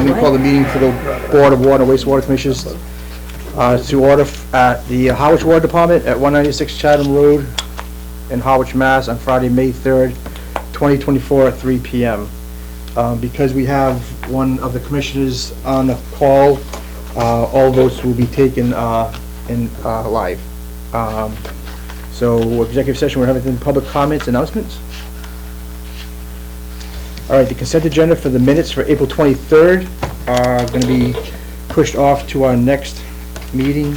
I'm going to call the meeting for the Board of Water and Wastewater Commissioners to order at the Harwich Water Department at 196 Chatham Road in Harwich, Mass. On Friday, May 3rd, 2024 at 3 p.m. Because we have one of the commissioners on the call, all votes will be taken live. So executive session, we're having public comments, announcements. All right, the consent agenda for the minutes for April 23rd are going to be pushed off to our next meeting.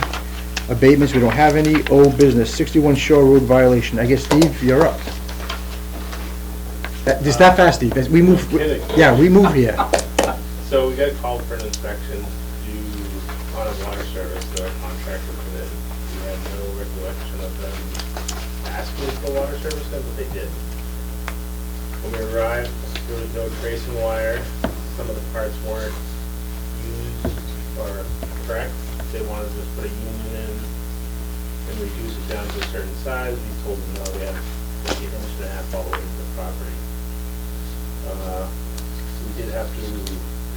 Abatements, we don't have any. Old business, 61 Shore Road violation. I guess, Steve, you're up. Just that fast, Steve. We moved. Yeah, we moved here. So we got called for an inspection on a water service that our contractor put in. We had no recollection of them asking for water service, but they did. When we arrived, there was no tracing wire. Some of the parts weren't used or correct. They wanted to just put a union in and reduce it down to a certain size. We told them no, we had to take an inch and a half all the way to the property. We did have to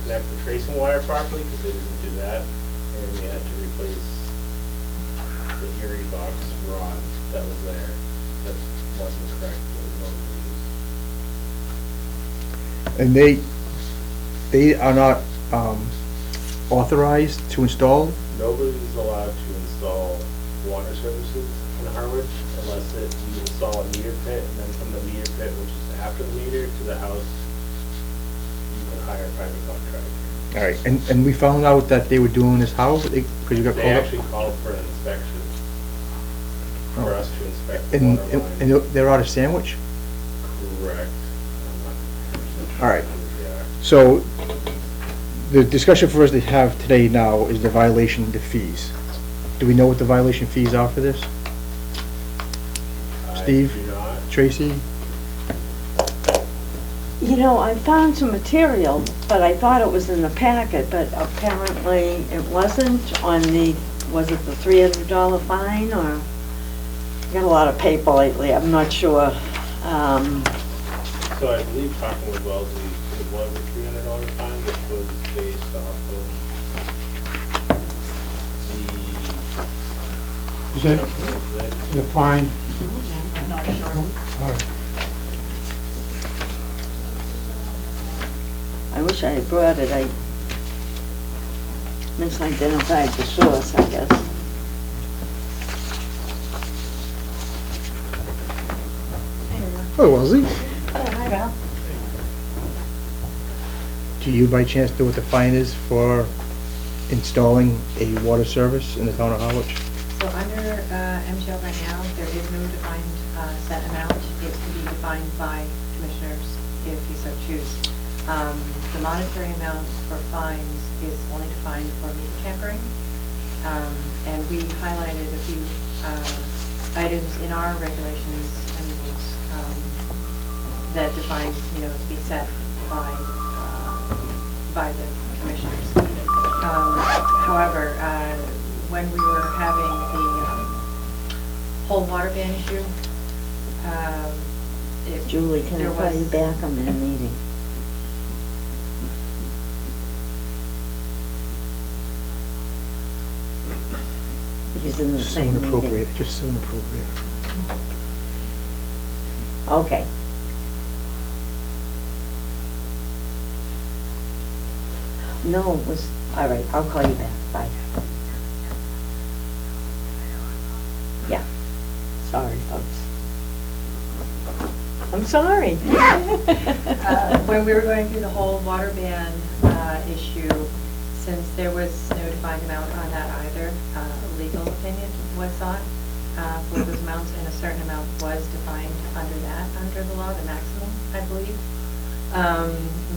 connect the tracing wire properly because they didn't do that, and we had to replace the Erie box rod that was there that wasn't correct. And they are not authorized to install? Nobody's allowed to install water services in Harwich unless you install a meter pit, and then from the meter pit, which is after the meter, to the house, you can hire a private contractor. All right, and we found out that they were doing this how? Because you got They called actually called for an inspection for us to inspect the and, water line. and they're out of Sandwich? Correct. All right. So the discussion for us to have today now is the violation, the fees. Do we know what the violation fees are for this? Steve? I do not. Tracy? You know, I found some material, but I thought it was in the packet, but apparently it wasn't on the, was it the $300 fine, or? I got a lot of paper lately, I'm not sure. So I believe talking with Wellesley, it was a $300 fine, which was based off of Is that the fine? I'm not sure. All right. I wish I had brought it, I misidentified the source, I guess. Oh, Wellesley. Oh, hi, Ralph. Do you by chance know what the fine is for installing a water service in the town of Harwich? So under MGL right now, there is no defined set amount. It's to be defined by commissioners if you so choose. The monetary amount for fines is only defined for meter tampering. And we highlighted a few items in our regulations and rules that define, you know, to be set by the commissioners. However, when we were having the whole water ban issue, Julie, can I call you back? I'm in a meeting. He's in the So same meeting. inappropriate, just so inappropriate. Okay. No, it was, all right, I'll call you back, bye. Yeah, sorry, folks. I'm sorry. when we were going through the whole water ban issue, since there was no defined amount on that either, legal opinion was sought for those amounts, and a certain amount was defined under that, under the law, the maximum, I believe.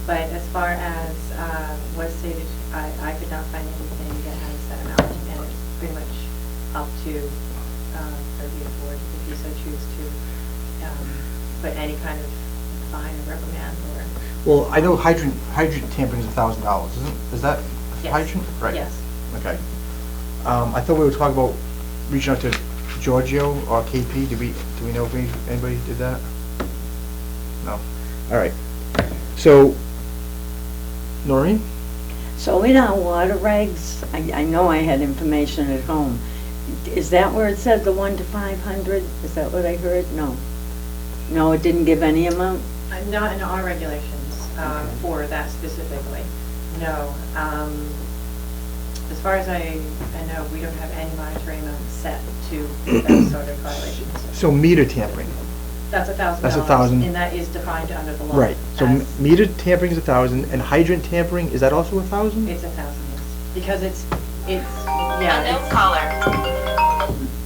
But as far as was stated, I could not find anything that had a set amount, and it's pretty much up to the board if you so choose to put any kind of fine or reprimand or. Well, I know hydrant tampering is $1,000, isn't? Is that Yes. hydrant? Right. Yes. Okay. I thought we were talking about reaching out to Giorgio or KP. Do we know if anybody did that? No. All right. So, Noreen? So in our water regs, I know I had information at home. Is that where it said the 1 to 500? Is that what I heard? No. No, it didn't give any amount? Not in our regulations for that specifically, no. As far as I know, we don't have any monetary amount set to those sort of violations. So meter tampering, That's $1,000. That's $1,000. And that is defined under the law. right, so as- meter tampering is 1,000, and hydrant tampering, is that also 1,000? It's 1,000, yes. Because yeah,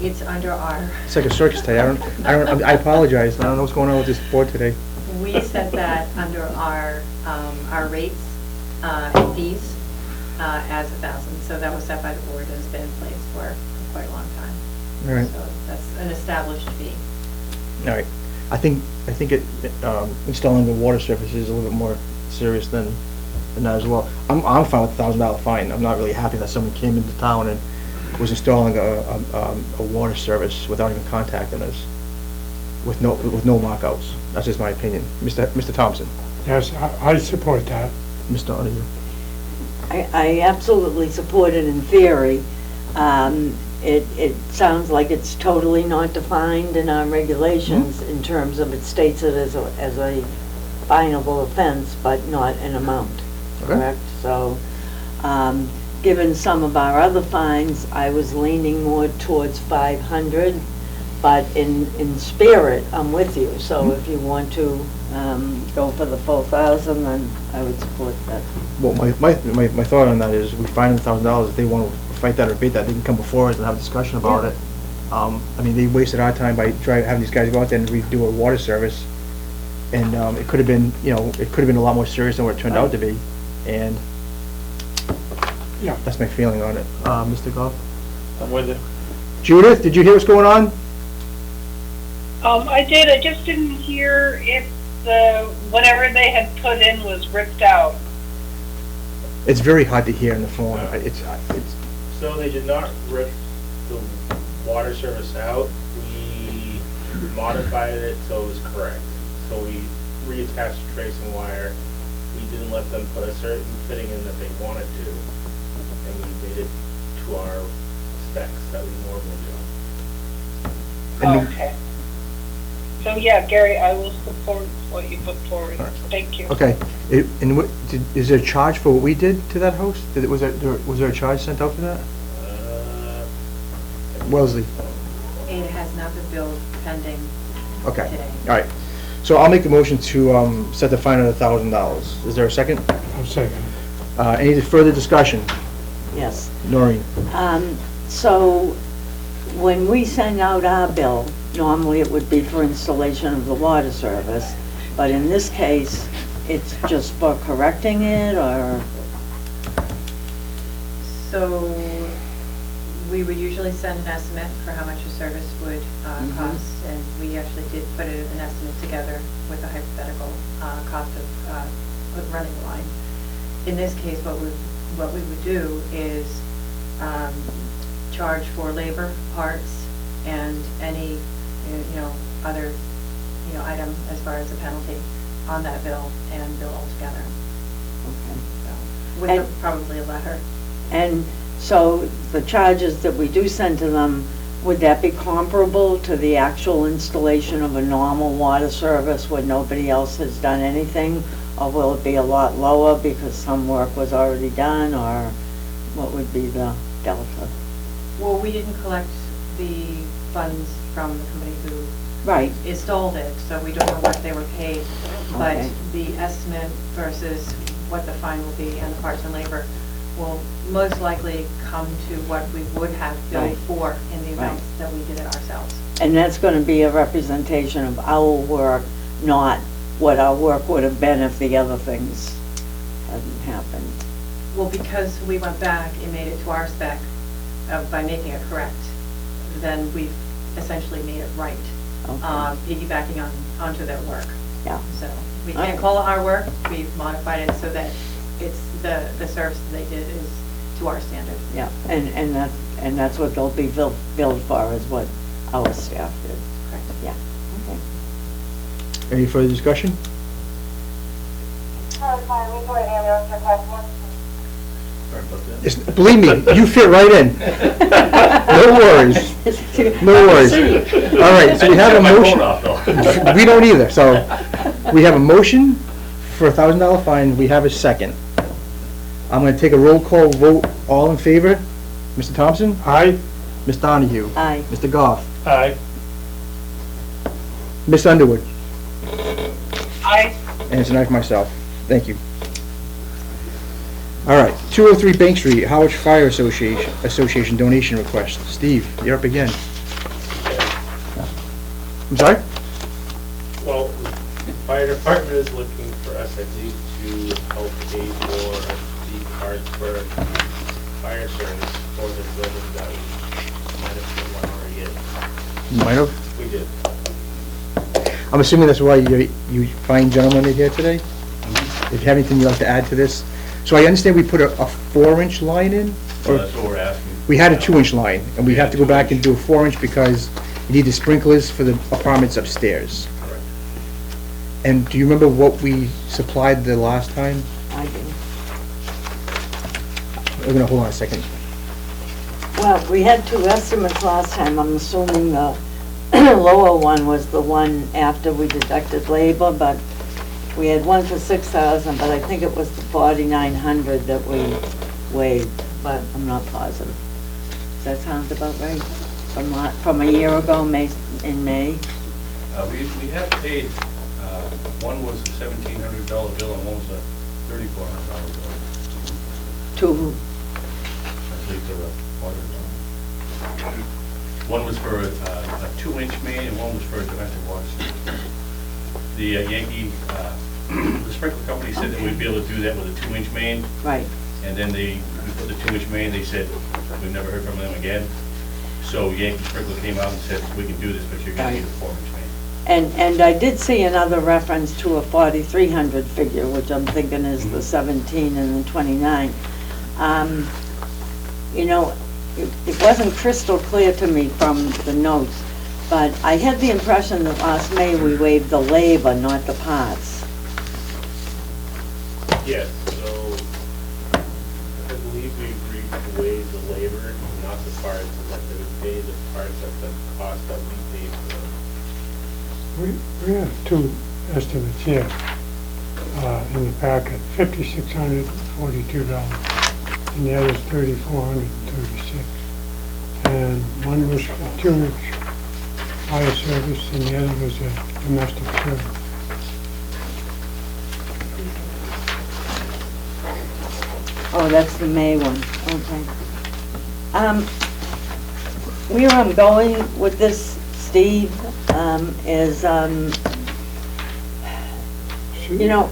it's under our, It's like a circus today, I apologize, I don't know what's going on with this board today. we set that under our rates and fees as 1,000. So that was set by the board and has been in place for quite a long time. All right. So that's an established fee. All right, I think installing the water surface is a little bit more serious than that as well. I'm fine with $1,000 fine. I'm not really happy that someone came into town and was installing a water service without even contacting us, with no markouts. That's just my opinion. Mr. Thompson. Yes, I support that. Mr. Donahue. I absolutely support it in theory. It sounds like it's totally not defined in our regulations in terms of, it states it as a finable offense, but not an amount, Okay. correct? So, given some of our other fines, I was leaning more towards 500, but in spirit, I'm with you. So if you want to go for the full 1,000, then I would support that. Well, my thought on that is, we fine them $1,000. If they want to fight that or beat that, they can come before us and have a discussion about it. I mean, they wasted our time by having these guys go out there and redo a water service, and it could have been, it could have been a lot more serious than what it turned out to be, and Yeah. that's my feeling on it. Mr. Goff? I'm with it. Judith, did you hear what's going on? I did. I just didn't hear if whatever they had put in was ripped out. It's very hard to hear on the phone. It's So they did not rip the water service out. We modified it so it was correct. So we reattached the tracing wire. We didn't let them put a certain fitting in that they wanted to, and we made it to our specs that we normally do. And- Okay. So yeah, Gary, I will support what you put forward. Thank you. Okay, is there a charge for what we did to that house? Was there a charge sent out for that? Wellesley? It has not been billed pending Okay, today. all right. So I'll make a motion to set the fine at $1,000. Is there a second? I'll second it. Any further discussion? Yes. Noreen? So when we send out our bill, normally it would be for installation of the water service, but in this case, it's just for correcting it, or? So we would usually send an estimate for how much a service would cost, and we actually did put an estimate together with a hypothetical cost of running the line. In this case, what we would do is charge for labor, parts, and any other item as far as a penalty on that bill, and bill altogether. Okay. So, with probably a letter. And so the charges that we do send to them, would that be comparable to the actual installation of a normal water service where nobody else has done anything? Or will it be a lot lower because some work was already done, or what would be the delta? Well, we didn't collect the funds from the company who Right. installed it, so we don't know what they were paid. But Okay. the estimate versus what the fine will be and the parts and labor will most likely come to what we would have billed Right. for in the event Right. that we did it ourselves. And that's going to be a representation of our work, not what our work would have been if the other things hadn't happened. Well, because we went back and made it to our spec by making it correct, then we've essentially made it right, Okay. piggybacking onto their work. Yeah. So we can't Okay. call it our work, we've modified it so that it's the service that they did is to our standard. Yeah, and that's what they'll be billed for, is what our staff did. Correct. Yeah, okay. Any further discussion? Believe me, you fit right in. No worries. No worries. All right, so we have a motion. We don't either, so we have a motion for a $1,000 fine, we have a second. I'm gonna take a roll call vote, all in favor? Mr. Thompson? Aye. Ms. Donahue? Aye. Mr. Goff? Aye. Ms. Underwood? I, And it's an aye for myself. Thank you. All right, 203 Bank Street, Harwich Fire Association donation request. Steve, you're up again. I'm sorry? Well, the fire department is looking for us, I believe, to help pay for the cards for fire service for the building that we might have put one already in. Might have. We did. I'm assuming that's why you fine gentlemen are here today? If you have anything you'd like to add to this? So I understand we put a 4-inch line in? So Or that's what we're asking. we had a 2-inch line, and we have to go back and do a 4-inch because you need the sprinklers for the apartments upstairs. Correct. And do you remember what we supplied the last time? I do. We're gonna hold on a second. Well, we had 2 estimates last time. I'm assuming the lower one was the one after we deducted labor, but we had one for 6,000, but I think it was the 4,900 that we waived, but I'm not positive. Does that sound about right? From a year ago, in May? We have paid, one was a $1,700 bill and one was a $3,400 bill. To who? I believe the water. One was for a 2-inch main and one was for a domestic water system. The Yankee, the sprinkler company said that we'd be able to do that with a 2-inch main. Right. And then we put the 2-inch main, they said, we've never heard from them again. So Yankee Sprinkler came out and said, we can do this, but you're gonna need a 4-inch main. And I did see another reference to a 4,300 figure, which I'm thinking is the 17 and the 29. You know, it wasn't crystal clear to me from the notes, but I had the impression that last May we waived the labor, not the parts. Yes, so I believe we agreed to waive the labor, not the parts, and that they would pay the parts at the cost that we paid for them. We have 2 estimates here in the packet, $5,642, and the other's $3,436. And one was for 2-inch fire service, and the other was a domestic service. Oh, that's the May one, okay. Where I'm going with this, Steve, is, you know,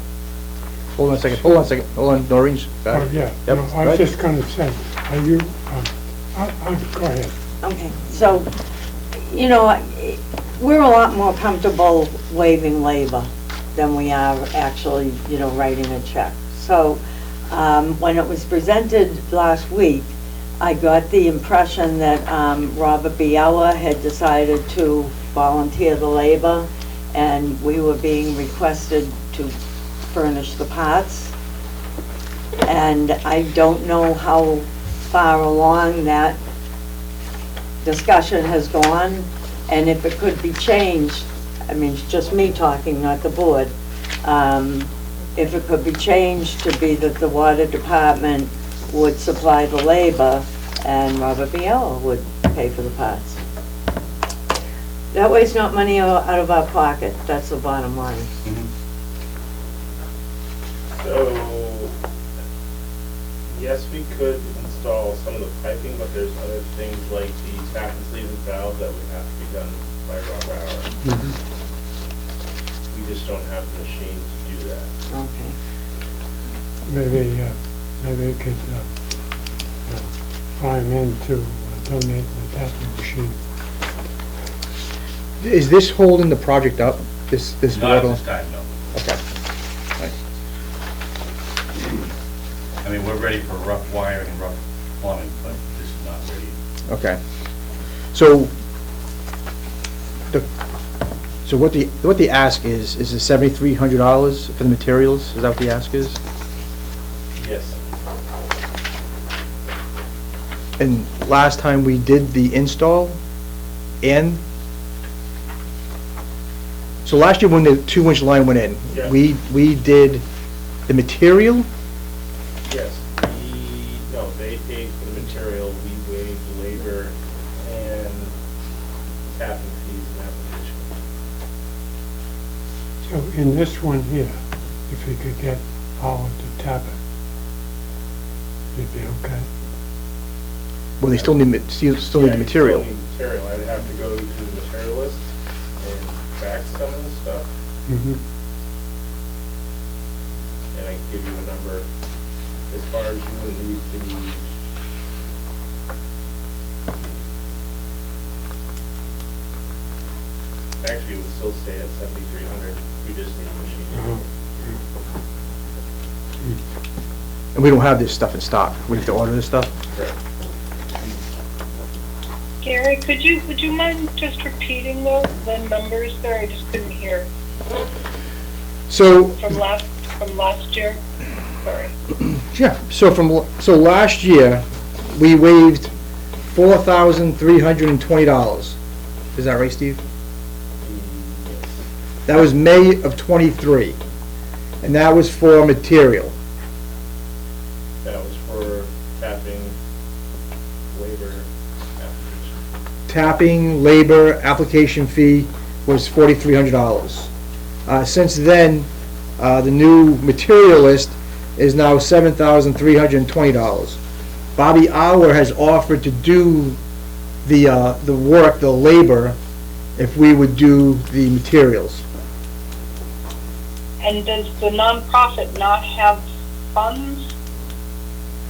Hold on a second, hold on, Noreen's back. Oh, yeah, Yep, no, I go was ahead. just gonna say, are you, go ahead. okay, so, you know, we're a lot more comfortable waiving labor than we are actually, you know, writing a check. So, when it was presented last week, I got the impression that Robert BOWWC had decided to volunteer the labor, and we were being requested to furnish the parts. And I don't know how far along that discussion has gone, and if it could be changed, I mean, it's just me talking, not the board, if it could be changed to be that the water department would supply the labor and Robert BOWWC would pay for the parts. That way it's not money out of our pocket, that's the bottom line. So, yes, we could install some of the piping, but there's other things like the tap and sleeve and valve that would have to be done by Rob Hour. We just don't have the machine to do that. Okay. Maybe we could find men to donate the tapping machine. Is this holding the project up, this Not at water? this time, no. Okay. Right. I mean, we're ready for rough wiring and rough plumbing, but this is not ready. Okay. So, what the ask is it $7,300 for the materials? Is that what the ask is? Yes. And last time we did the install, and, so last year when the 2-inch line went in, Yeah. we did the material, Yes, no, they paid for the material, we waived labor and tapping fees and application. So in this one here, if we could get Howard to tap it, it'd be okay. well, they still need, still need Yeah, the you material. still need material, I'd have to go to the materialist and fax some of the stuff, Mm-hmm. and I can give you a number as far as you would need the actually, it would still stay at 7,300, we just need a machine. And we don't have this stuff in stock. We have to order this stuff. Correct. Gary, would you mind just repeating the numbers there? I just couldn't hear So, from last year. Sorry. yeah, so last year, we waived $4,320. Is that right, Steve? That was May of '23, and that was for material. That was for tapping, labor, application. Tapping, labor, application fee was $4,300. Since then, the new material list is now $7,320. Bobby Hour has offered to do the work, the labor, if we would do the materials. And does the nonprofit not have funds?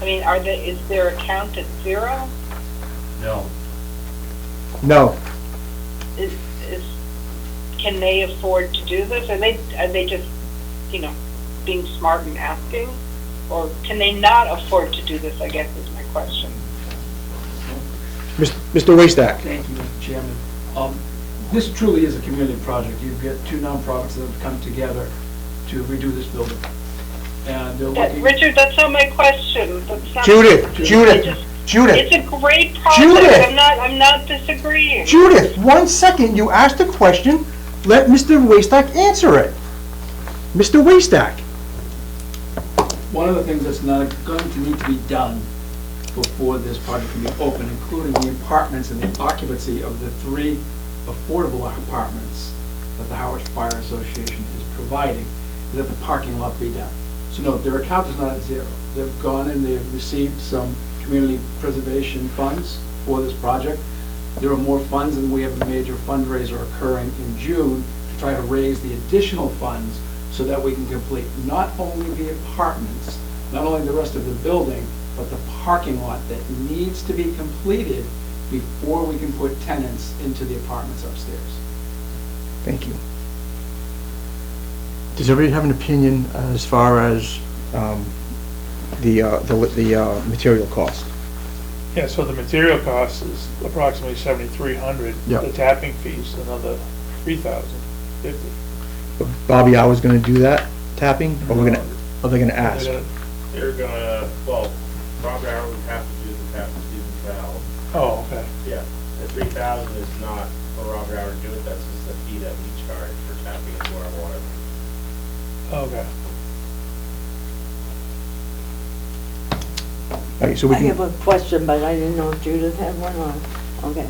I mean, is their account at zero? No. No, Can they afford to do this? Are they just, being smart and asking? Or can they not afford to do this, I guess is my question. Mr. Waystack. Thank you, Mr. Chairman. This truly is a community project. You've got two nonprofits that have come together to redo this building. And they're looking... Richard, that's not my question. That's not. Judith. It's a great project. Judith. I'm not disagreeing. Judith, 1 second, you asked a question, let Mr. Waystack answer it. Mr. Waystack. One of the things that's not going to need to be done before this project can be open, including the apartments and the occupancy of the 3 affordable apartments that the Harwich Fire Association is providing, is that the parking lot be done. So no, their account is not at zero. They've gone and they've received some community preservation funds for this project. There are more funds, and we have a major fundraiser occurring in June to try to raise the additional funds so that we can complete not only the apartments, not only the rest of the building, but the parking lot that needs to be completed before we can put tenants into the apartments upstairs. Thank you. Does everybody have an opinion as far as the material cost? Yeah, so the material cost is approximately $7,300. Yep. The tapping fees, another $3,050. Bobby Hour's gonna do that tapping, or are they gonna ask? They're gonna, Rob Howard would have to do the tap fees and valve. Oh, okay. Yeah, the 3,000 is not for Rob Howard to do it, that's just the fee that we charge for tapping into our water. Okay. Okay, so we I have can, a question, but I didn't know if Judith had one or, okay.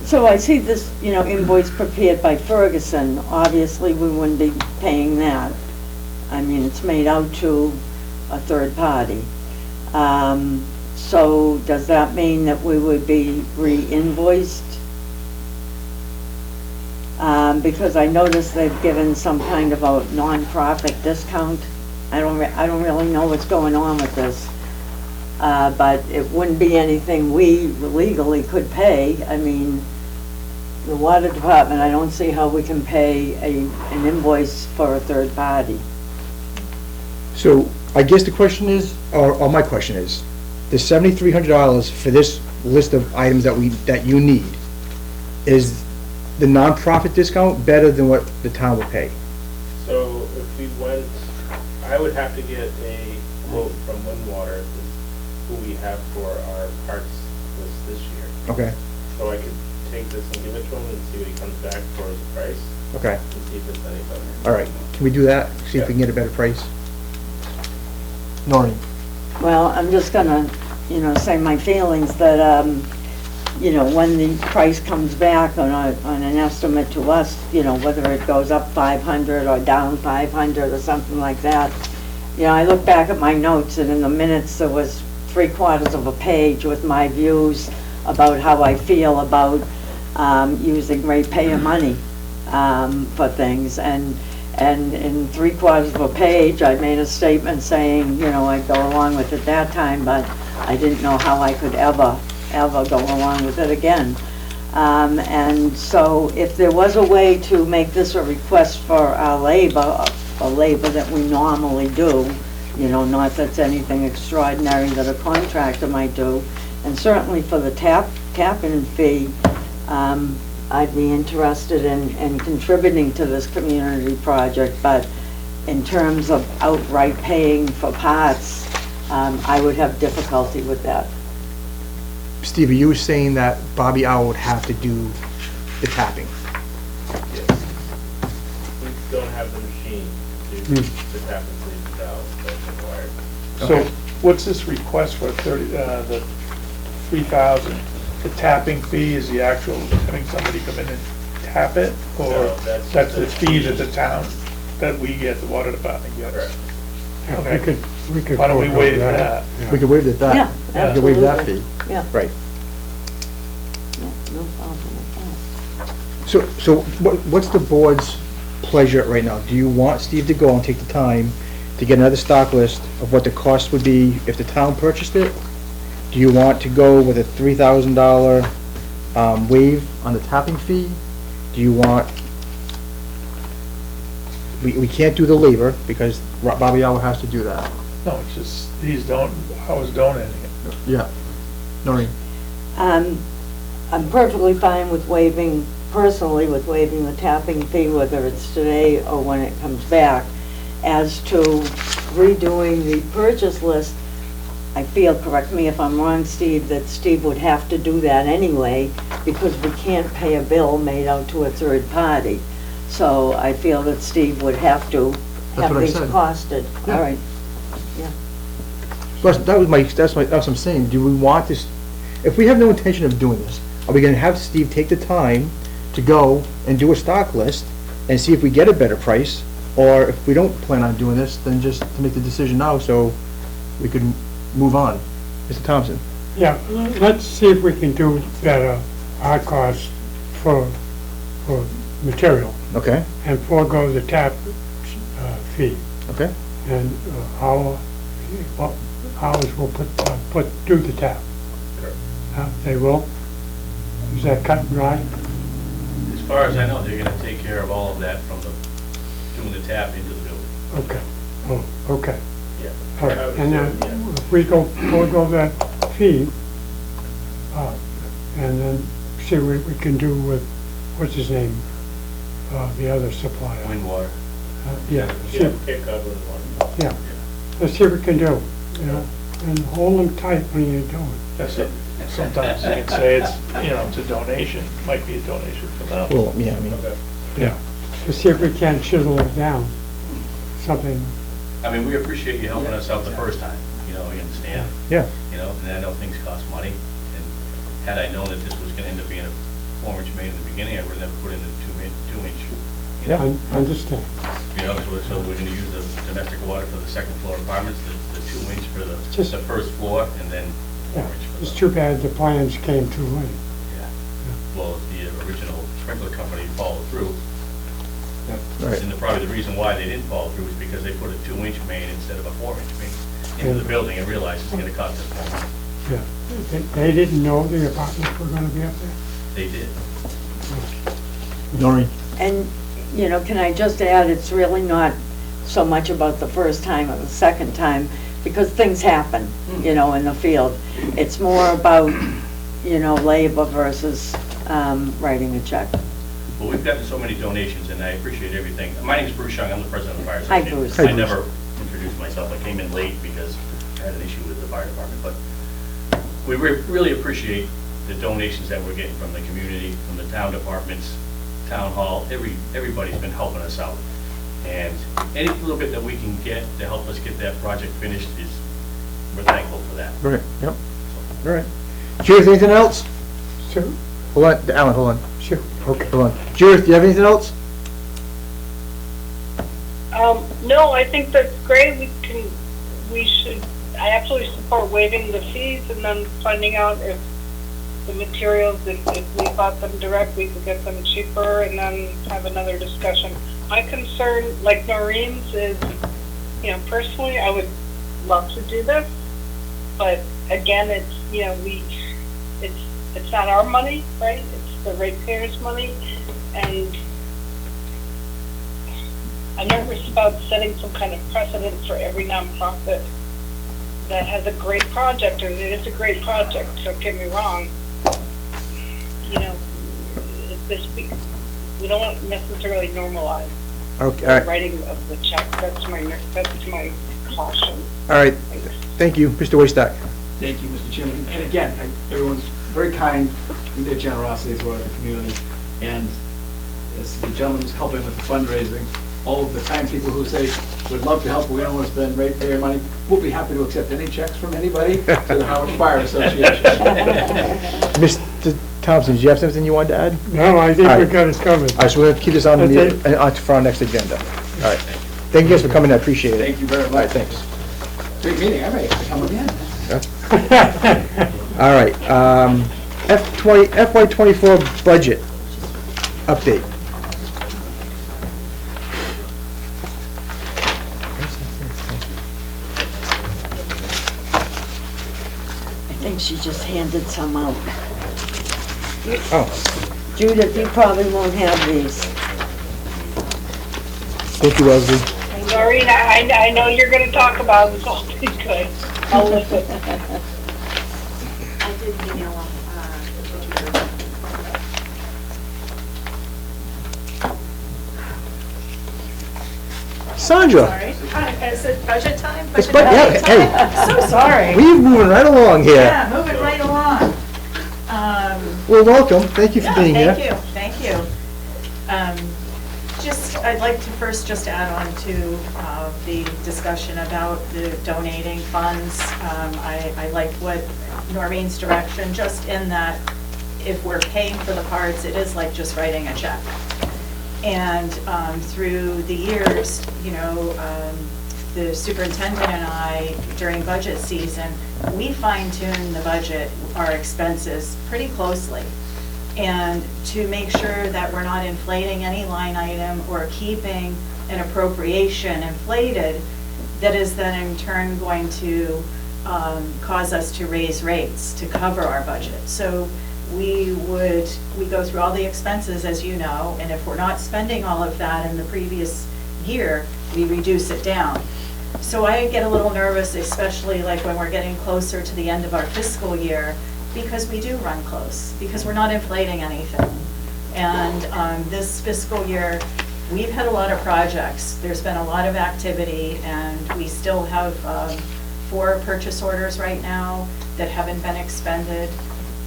So I see this, invoice prepared by Ferguson. Obviously, we wouldn't be paying that. I mean, it's made out to a third party. So does that mean that we would be re-invoiced? Because I noticed they've given some kind of a non-profit discount. I don't really know what's going on with this. But it wouldn't be anything we legally could pay. I mean, the water department, I don't see how we can pay an invoice for a third party. so I guess the question is, or my question is, the $7,300 for this list of items that you need, is the nonprofit discount better than what the town would pay? So if we went I would have to get a quote from Wastewater, who we have for our parts list this year. Okay, So I could take this and give it to him and see what he comes back for as a price, okay, and see if it's any better. all right. Can we do that? See if we can get a better price? Noreen? Well, I'm just gonna, say my feelings that, when the price comes back on an estimate to us, whether it goes up 500 or down 500 or something like that, I look back at my notes, and in the minutes, there was 3/4 of a page with my views about how I feel about using ratepayer money for things. And in 3/4 of a page, I made a statement saying, I'd go along with it that time, but I didn't know how I could ever go along with it again. And so if there was a way to make this a request for our labor that we normally do, not that's anything extraordinary that a contractor might do, and certainly for the tap-in fee, I'd be interested in contributing to this community project, but in terms of outright paying for parts, I would have difficulty with that. Steve, are you saying that Bobby Owl would have to do the tapping? Yes. We don't have the machine to tap and sleeve the valve that's required. So what's this request for the 3,000? The tapping fee is the actual, having somebody come in and tap it? Or No, that's the fee that the town, that we get, the water department gets? Correct. Yeah, Okay. we could. Why don't we forego waive that? Yeah. We could waive that. Yeah, We could waive that absolutely. fee. Yeah. Right. No problem with So what's the board's pleasure right now? Do you want Steve to go and take the time to get another stock list of what the cost would be if the town purchased it? Do you want to go with a $3,000 waive on the tapping fee? Do you want, we can't do the labor because Bobby Owl has to do that. No, it's just, I was donating it. Yeah. Noreen? I'm perfectly fine with personally with waiving the tapping fee, whether it's today or when it comes back. As to redoing the purchase list, I feel, correct me if I'm wrong, Steve, that Steve would have to do that anyway, because we can't pay a bill made out to a third party. So I feel that Steve would have to That's have what I these said. costed. Yeah. All right, yeah. That's what I'm saying. Do we want this, if we have no intention of doing this, are we gonna have Steve take the time to go and do a stock list and see if we get a better price? Or if we don't plan on doing this, then just to make the decision now so we can move on? Mr. Thompson? Yeah, let's see if we can do better our cost for material Okay, and forego the tap fee. okay. And ours will do the tap. They will? Is that cut and dry? As far as I know, they're gonna take care of all of that from doing the tap into the building. Okay, oh, okay. Yeah. All right, I would and then assume, yeah. if we forego that fee, and then see what we can do with, what's his name? The other supplier. Wastewater. Yeah, Yeah, pick up and one. yeah. Let's see what we can do, and hold them tight when you do it. That's it. Sometimes you can say it's a donation, might be a donation for them. Well, yeah, I mean, Okay. Yeah. To see if we can chisel it down, something, I mean, we appreciate you helping us out the first time, we understand, yeah. and I know things cost money, and had I known that this was gonna end up being a 4-inch main in the beginning, I would have never put in a 2-inch. Yeah. understand. So we're gonna use the domestic water for the second floor apartments, the 2-inch for the Just- first floor, and then Yeah, 4-inch for the. it's too bad the plans came too late. Yeah. Well, if the original sprinkler company followed through, Right. and probably the reason why they didn't follow through is because they put a 2-inch main instead of a 4-inch main into the building and realized it's gonna cost us more money. Yeah. They didn't know the apartments were gonna be up there? They did. Noreen? And, can I just add, it's really not so much about the first time or the second time, because things happen, in the field. It's more about, labor versus writing a check. Well, we've gotten so many donations, and I appreciate everything. My name's Bruce Young, I'm the president of the Fire Hi, Association. Bruce. Hi, I Bruce. never introduced myself, I came in late because I had an issue with the fire department, but we really appreciate the donations that we're getting from the community, from the town departments, town hall, everybody's been helping us out. And any little bit that we can get to help us get that project finished we're thankful for that. Right, yep. All right. Judith, anything else? Sure, Hold on, Alan, hold on. sure. Okay, hold on. Judith, do you have anything else? No, I think that's great. I absolutely support waiving the fees and then finding out if the materials, if we bought them direct, we could get them cheaper and then have another discussion. My concern, like Noreen's, is, personally, I would love to do this, but again, it's, it's not our money, right? It's the ratepayers' money, and I'm nervous about setting some kind of precedent for every nonprofit that has a great project, and it is a great project, don't get me wrong. We don't want to necessarily normalize Okay, all right. writing of the check. That's my caution. All right, thank you, Mr. Waystack. Thank you, Mr. Chairman. And again, everyone's very kind in their generosity as well as the community. And as the gentleman was helping with the fundraising, all of the kind people who say, we'd love to help, but we don't want to spend ratepayer money, we'll be happy to accept any checks from anybody to the Harwich Fire Association. Mr. Thompson, do you have something you wanted to add? No, I think All we right. got it covered. All right, so we're going to keep this on Okay. for our next agenda. All right. Thank you guys for coming, I appreciate it. Thank you very All right, much. thanks. Great meeting, I may have to come again. All right, FY '24 budget update. I think she just handed some out. Oh, Judith, you probably won't have these. thank you, Leslie. Noreen, I know you're going to talk about this all these good. I'll listen. I did email them. Sandra, Sorry. Hi, is it budget time? It's Budget yeah, time? So sorry. we're moving right along here. Yeah, moving right along. Well, welcome, thank you for being here. Thank you. I'd like to first just add on to the discussion about the donating funds. I like what Noreen's direction, just in that if we're paying for the parts, it is like just writing a check. And through the years, the superintendent and I, during budget season, we fine-tune the budget, our expenses, pretty closely. And to make sure that we're not inflating any line item or keeping an appropriation inflated, that is then in turn going to cause us to raise rates to cover our budget. So we go through all the expenses, as you know, and if we're not spending all of that in the previous year, we reduce it down. So I get a little nervous, especially like when we're getting closer to the end of our fiscal year, because we do run close, because we're not inflating anything. And this fiscal year, we've had a lot of projects. There's been a lot of activity, and we still have 4 purchase orders right now that haven't been expended.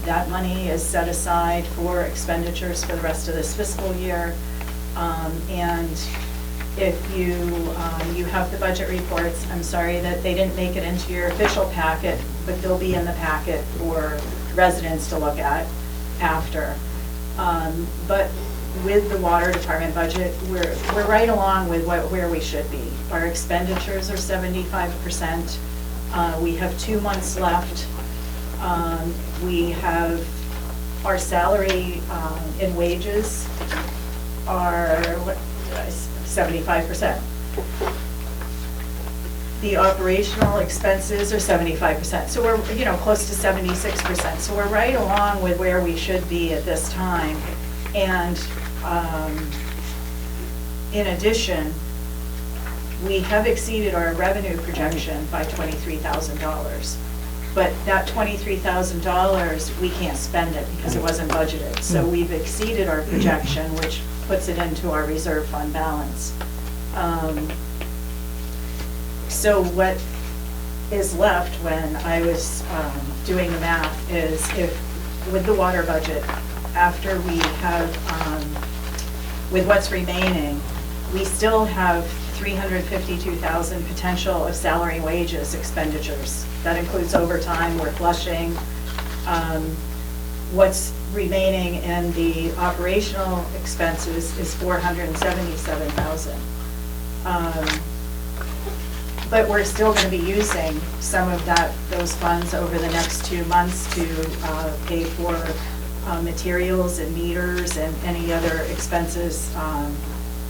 That money is set aside for expenditures for the rest of this fiscal year. And if you have the budget reports, I'm sorry that they didn't make it into your official packet, but they'll be in the packet for residents to look at after. But with the water department budget, we're right along with where we should be. Our expenditures are 75%. We have 2 months left. We have our salary and wages are 75%. The operational expenses are 75%. So we're, close to 76%. So we're right along with where we should be at this time. And in addition, we have exceeded our revenue projection by $23,000. But that $23,000, we can't spend it because it wasn't budgeted. So we've exceeded our projection, which puts it into our reserve fund balance. So what is left when I was doing the math is if, with the water budget, after we have, with what's remaining, we still have 352,000 potential of salary and wages expenditures. That includes overtime, we're flushing. What's remaining in the operational expenses is 477,000. But we're still going to be using some of those funds over the next 2 months to pay for materials and meters and any other expenses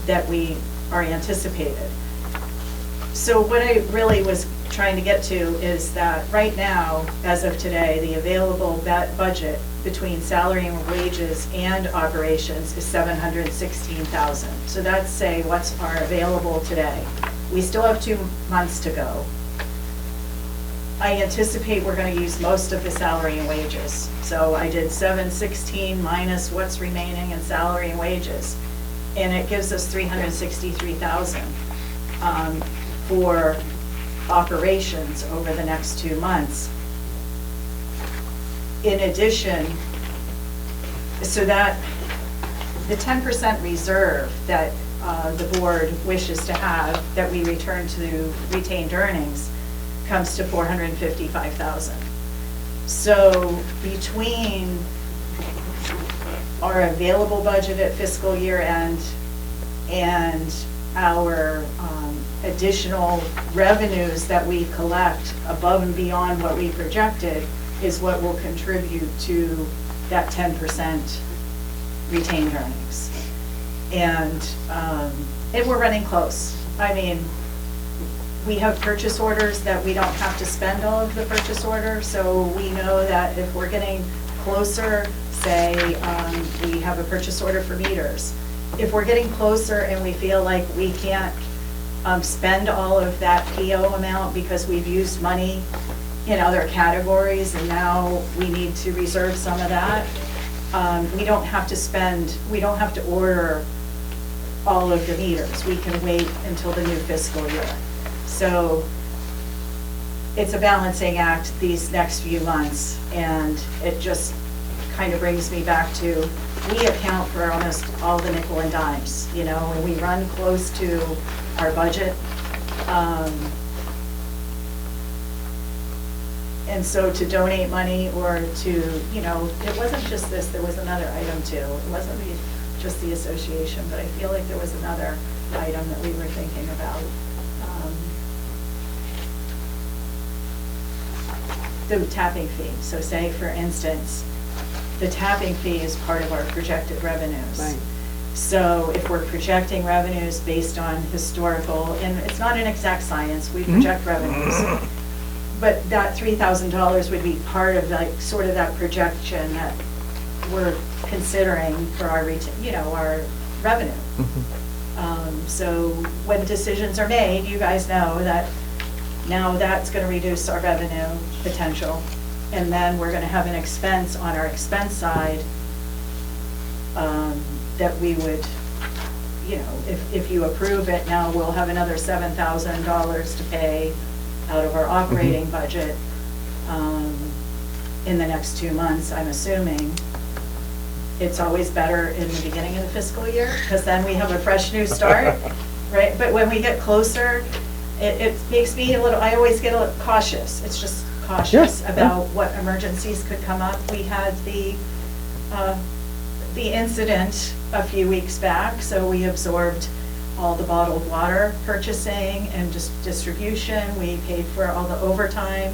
that we are anticipated. So what I really was trying to get to is that right now, as of today, the available budget between salary and wages and operations is $716,000. So that's, say, what's our available today. We still have 2 months to go. I anticipate we're going to use most of the salary and wages. So I did 716 minus what's remaining in salary and wages, and it gives us 363,000 for operations over the next 2 months. In addition, so that the 10% reserve that the board wishes to have that we return to retained earnings comes to 455,000. So between our available budget at fiscal year end and our additional revenues that we collect above and beyond what we projected is what will contribute to that 10% retained earnings. And we're running close. I mean, we have purchase orders that we don't have to spend all of the purchase order, so we know that if we're getting closer, say, we have a purchase order for meters. If we're getting closer and we feel like we can't spend all of that PO amount because we've used money in other categories and now we need to reserve some of that, we don't have to order all of the meters. We can wait until the new fiscal year. So it's a balancing act these next few months, and it just kind of brings me back to, we account for almost all the nickel and dimes, you know, when we run close to our budget. And so to donate money or to, you know, it wasn't just this, there was another item too. It wasn't just the association, but I feel like there was another item that we were thinking about. The tapping fee. So say, for instance, the tapping fee is part of our projected revenues. Right. So if we're projecting revenues based on historical, and it's not an exact science, we project revenues, but that $3,000 would be part of like sort of that projection that we're considering for our our revenue. So when decisions are made, you guys know that now that's going to reduce our revenue potential, and then we're going to have an expense on our expense side that we would, you know, if you approve it, now we'll have another $7,000 to pay out of our operating budget in the next 2 months, I'm assuming. It's always better in the beginning of the fiscal year, because then we have a fresh new start, right? But when we get closer, it makes me a little, I always get a little cautious. It's just cautious about what emergencies could come up. We had the incident a few weeks back, so we absorbed all the bottled water purchasing and just distribution. We paid for all the overtime,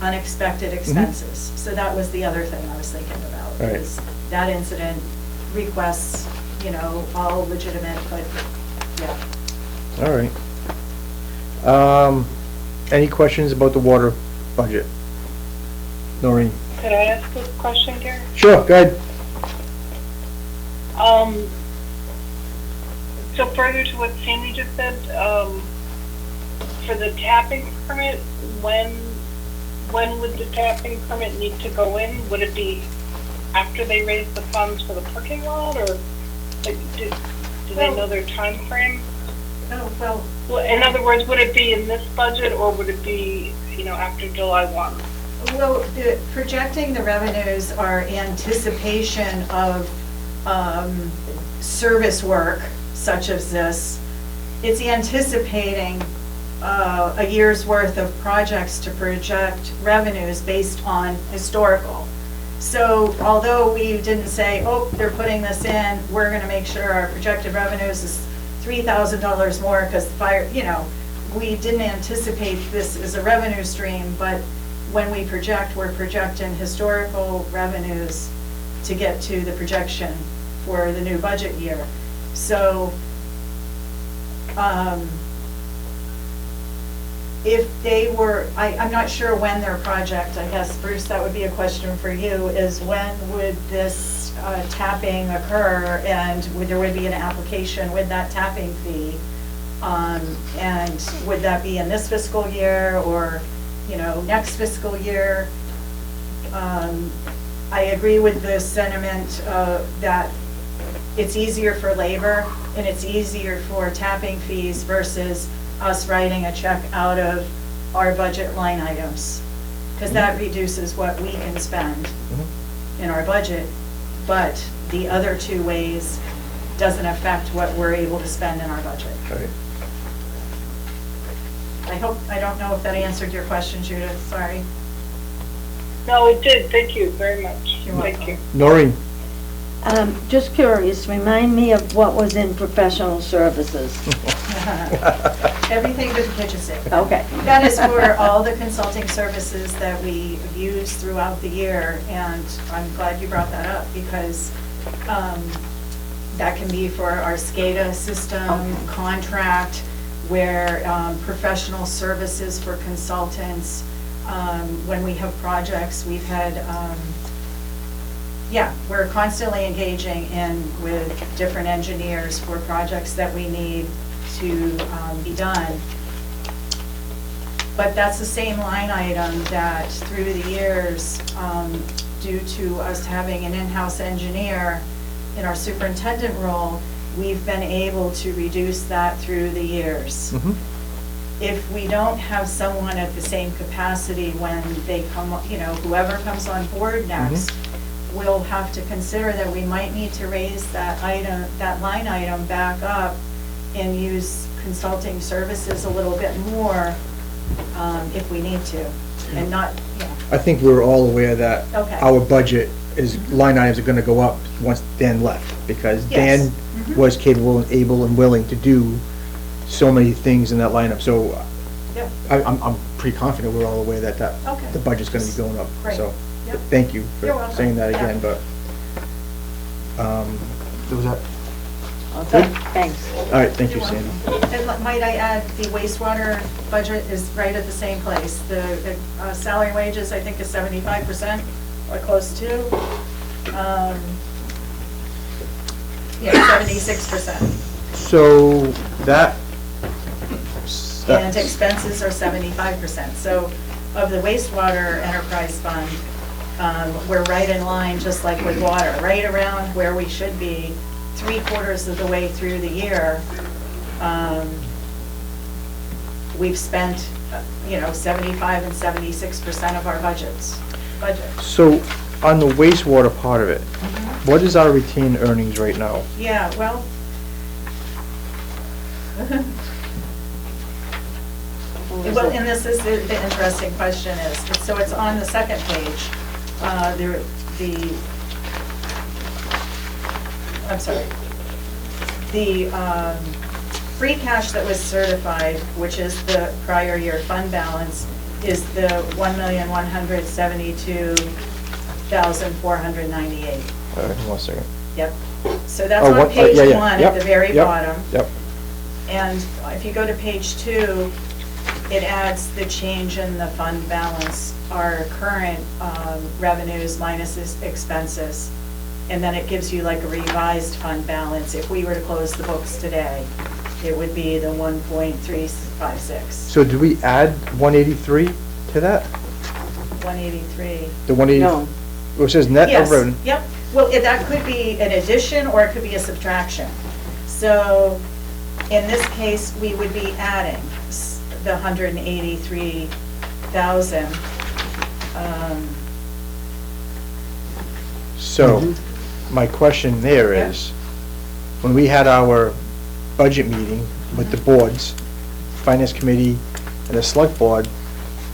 unexpected expenses. So that was the other thing I was thinking about. Right. Is that incident, requests, you know, all legitimate, but yeah. All right. Any questions about the water budget? Noreen? Could I ask a question, Gary? Sure, go ahead. So further to what Sandy just said, for the tapping permit, when would the tapping permit need to go in? Would it be after they raise the funds for the parking lot, or like, do they know their time frame? Oh, well, Well, in other words, would it be in this budget or would it be, after July 1? Well, projecting the revenues are anticipation of service work such as this. It's anticipating a year's worth of projects to project revenues based on historical. So although we didn't say, oh, they're putting this in, we're going to make sure our projected revenues is $3,000 more because the fire, we didn't anticipate this as a revenue stream, but when we project, we're projecting historical revenues to get to the projection for the new budget year. So if they were, I'm not sure when their project, I guess, Bruce, that would be a question for you, is when would this tapping occur, and there would be an application with that tapping fee? And would that be in this fiscal year or, next fiscal year? I agree with the sentiment that it's easier for labor and it's easier for tapping fees versus us writing a check out of our budget line items, because that reduces what we can spend in our budget, but the other two ways doesn't affect what we're able to spend in our budget. Right. I don't know if that answered your question, Judith, sorry. No, it did. Thank you very much. You're Thank you. Noreen? Just curious, remind me of what was in professional services. Everything but the kitchen sink. Okay. That is for all the consulting services that we use throughout the year, and I'm glad you brought that up, because that can be for our SCADA system contract, where professional services for consultants, when we have projects, we've had, we're constantly engaging with different engineers for projects that we need to be done. But that's the same line item that through the years, due to us having an in-house engineer in our superintendent role, we've been able to reduce that through the years. If we don't have someone at the same capacity when they come, whoever comes on board next, we'll have to consider that we might need to raise that line item back up and use consulting services a little bit more if we need to, and not, I think we're all aware that Okay. our budget line items are gonna go up once Dan left, because Yes. Dan was capable and able and willing to do so many things in that lineup, so Yep. I'm pretty confident we're all aware that Okay. the budget's gonna be going up, Great. so. Yep. Thank you You're for welcome. saying that Yeah. again, but, was that, Okay, thanks. all right, thank you, You're Sandy. And might I add, the wastewater budget is right at the same place. The salary and wages, I think, is 75%, or close to. 76%. So, that. And expenses are 75%. So of the wastewater enterprise fund, we're right in line, just like with water, right around where we should be, 3/4 of the way through the year. We've spent, 75 and 76% of our budget. So, on the wastewater part of it, what is our retained earnings right now? Yeah, well. Well, and this is the interesting question is, so it's on the second page, I'm sorry. The free cash that was certified, which is the prior year fund balance, is the $1,172,498. All right, 1 second. Yep. So that's Oh, on what- page yeah, yeah, 1 yep, at the very yep, bottom. Yep, And if you go to page 2, it adds the change in the fund balance, our current revenues minus expenses. And then it gives you like a revised fund balance. If we were to close the books today, it would be the 1.356, so do we add 183 to that? 183. The 180? No. Well, it says net Yes, of revenue. yep. Well, that could be an addition or it could be a subtraction. So In this case, we would be adding the 183,000. So, my question there is, when we had our budget meeting with the boards, finance committee and the select board,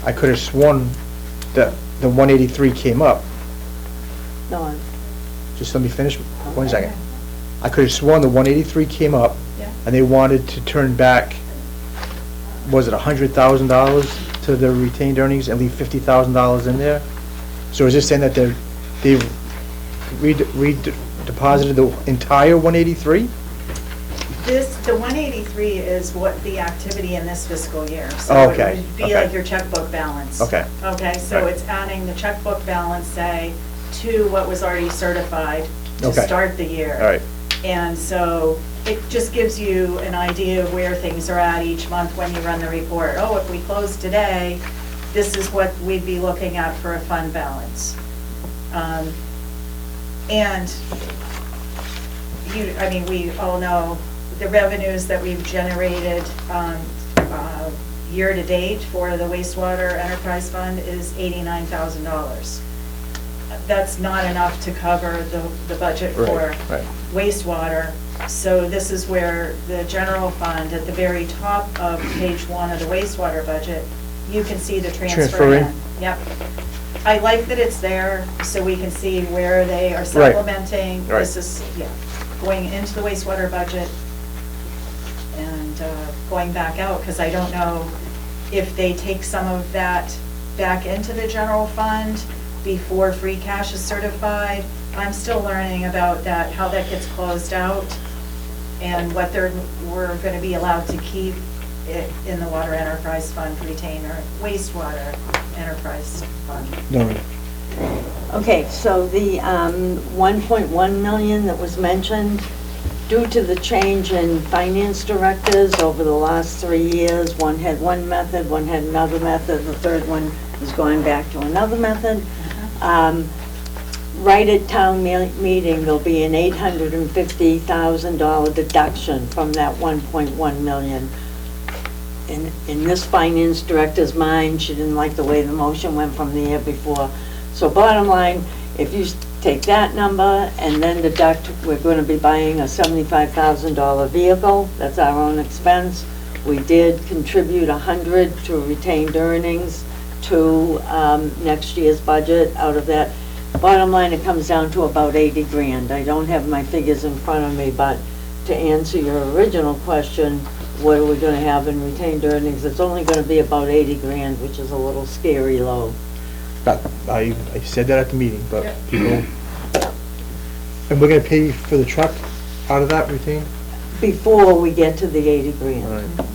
I could have sworn that the 183 came up. No, Just let me finish, 1 second. I could have sworn the 183 came up, Yeah. and they wanted to turn back, was it $100,000 to the retained earnings and leave $50,000 in there? So is this saying that they redeposited the entire 183? The 183 is what the activity in this fiscal year. So Okay, it would be okay. like your checkbook balance. Okay. Okay, so Right. it's adding the checkbook balance, say, to what was already certified to Okay. start the year. All right, And so it just gives you an idea of where things are at each month when you run the report. Oh, if we close today, this is what we'd be looking at for a fund balance. And we all know the revenues that we've generated year-to-date for the wastewater enterprise fund is $89,000. That's not enough to cover the budget for right. wastewater. So this is where the general fund, at the very top of page 1 of the wastewater budget, you can see the transfer in. Yep. I like that it's there, so we can see where they are supplementing. Right. This is, going into the wastewater budget and going back out, because I don't know if they take some of that back into the general fund before free cash is certified. I'm still learning about that, how that gets closed out, and what we're going to be allowed to keep it in the water enterprise fund retainer, wastewater enterprise fund. No, Okay, so the 1.1 million that was mentioned, due to the change in finance directors over the last 3 years, one had one method, one had another method, the third one is going back to another method. Right at town meeting, there'll be an $850,000 deduction from that 1.1 million. In this finance director's mind, she didn't like the way the motion went from the year before. So bottom line, if you take that number and then deduct, we're going to be buying a $75,000 vehicle, that's our own expense. We did contribute 100 to retained earnings to next year's budget out of that. Bottom line, it comes down to about 80 grand. I don't have my figures in front of me, but to answer your original question, what are we going to have in retained earnings? It's only going to be about 80 grand, which is a little scary low. I said that at the meeting, but Yep. people, and we're gonna pay for the truck out of that routine? Before we get to the 80 All grand. right.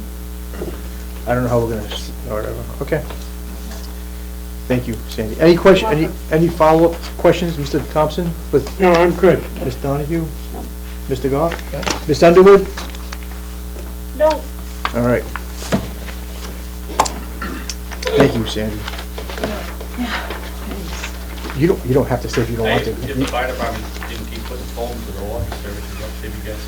I don't know how we're gonna, or whatever, okay. Thank you, Sandy. Any question, any follow-up questions, Mr. Thompson, with No, I'm good. Ms. Donahue? Mr. Goff? Ms. Underwood? No, All right. Thank you, Sandy. You don't have to say if you don't want to. If the fire department didn't keep putting phones to the water services up, they'd be getting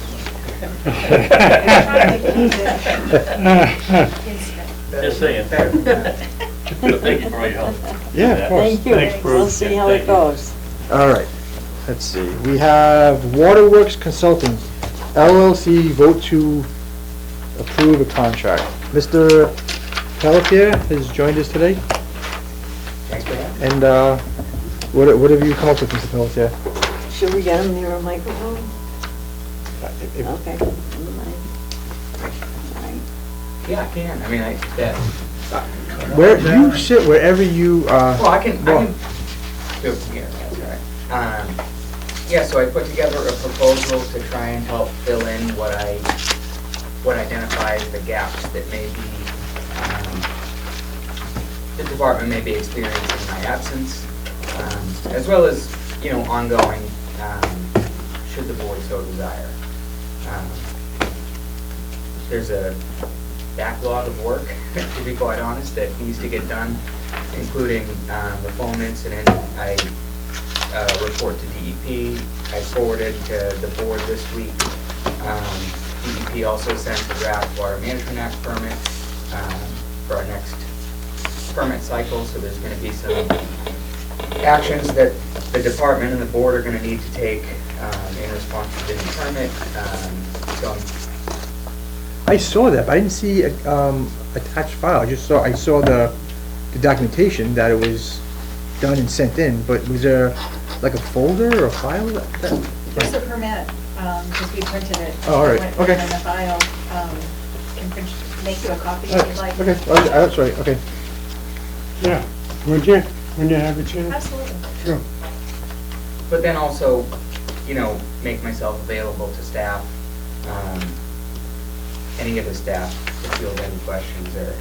some. Just saying. Thank you for all your help. Yeah, of course. Thank you. Thanks, Bruce. We'll see how it goes. All right, let's see. We have Waterworks Consulting, LLC, vote to approve a contract. Mr. Pelletier has joined us today. Thanks for having me. And what have you come up with, Mr. Pelletier? Should we get him near a microphone? If- Okay. Never mind. All right. Yeah, I can. I mean, Where, you sit wherever you, well, I can, well, yeah, that's all right. Yeah, so I put together a proposal to try and help fill in what identifies the gaps that may be, the department may be experiencing in my absence, as well as, ongoing, should the board so desire. There's a backlog of work, to be quite honest, that needs to get done, including the phone incident. I report to DEP. I forwarded to the board this week DEP also sent the draft Water Management Act permit for our next permit cycle, so there's going to be some actions that the department and the board are going to need to take in response to the new permit. So I saw that, but I didn't see a attached file. I saw the documentation that it was done and sent in, but was there like a folder or a file? There's a permit, because we printed it. Oh, all right. It went Okay. in the file. Can make you a copy if you'd like. Okay, oh, that's right, okay. Yeah, would you, when you have a chance? Absolutely. Sure. but then also, you know, make myself available to staff, any of the staff, to field any questions or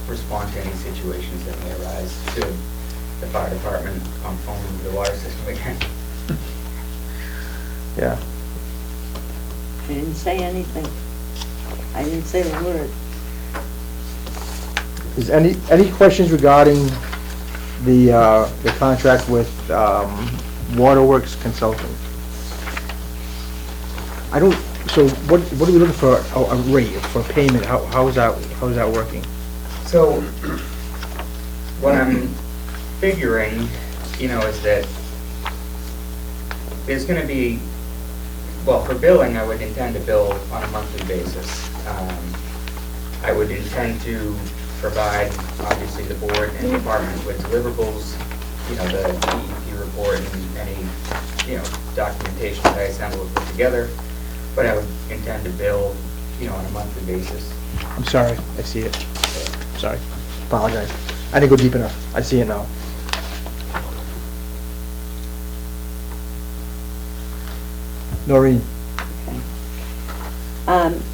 respond to any situations that may arise to the fire department on phone with the water system again. Yeah. I didn't say anything. I didn't say a word. Is any questions regarding the contract with Waterworks Consulting? I don't, so what are we looking for, a rate for payment? How is that working? So, what I'm figuring, you know, is that there's gonna be, well, for billing, I would intend to bill on a monthly basis. I would intend to provide, obviously, the board and department with deliverables, you know, the DEP report and any, you know, documentation that I assemble and put together. But I would intend to bill, you know, on a monthly basis. I'm sorry, I see it. Sorry, apologize. I didn't go deep enough. I see it now. Noreen?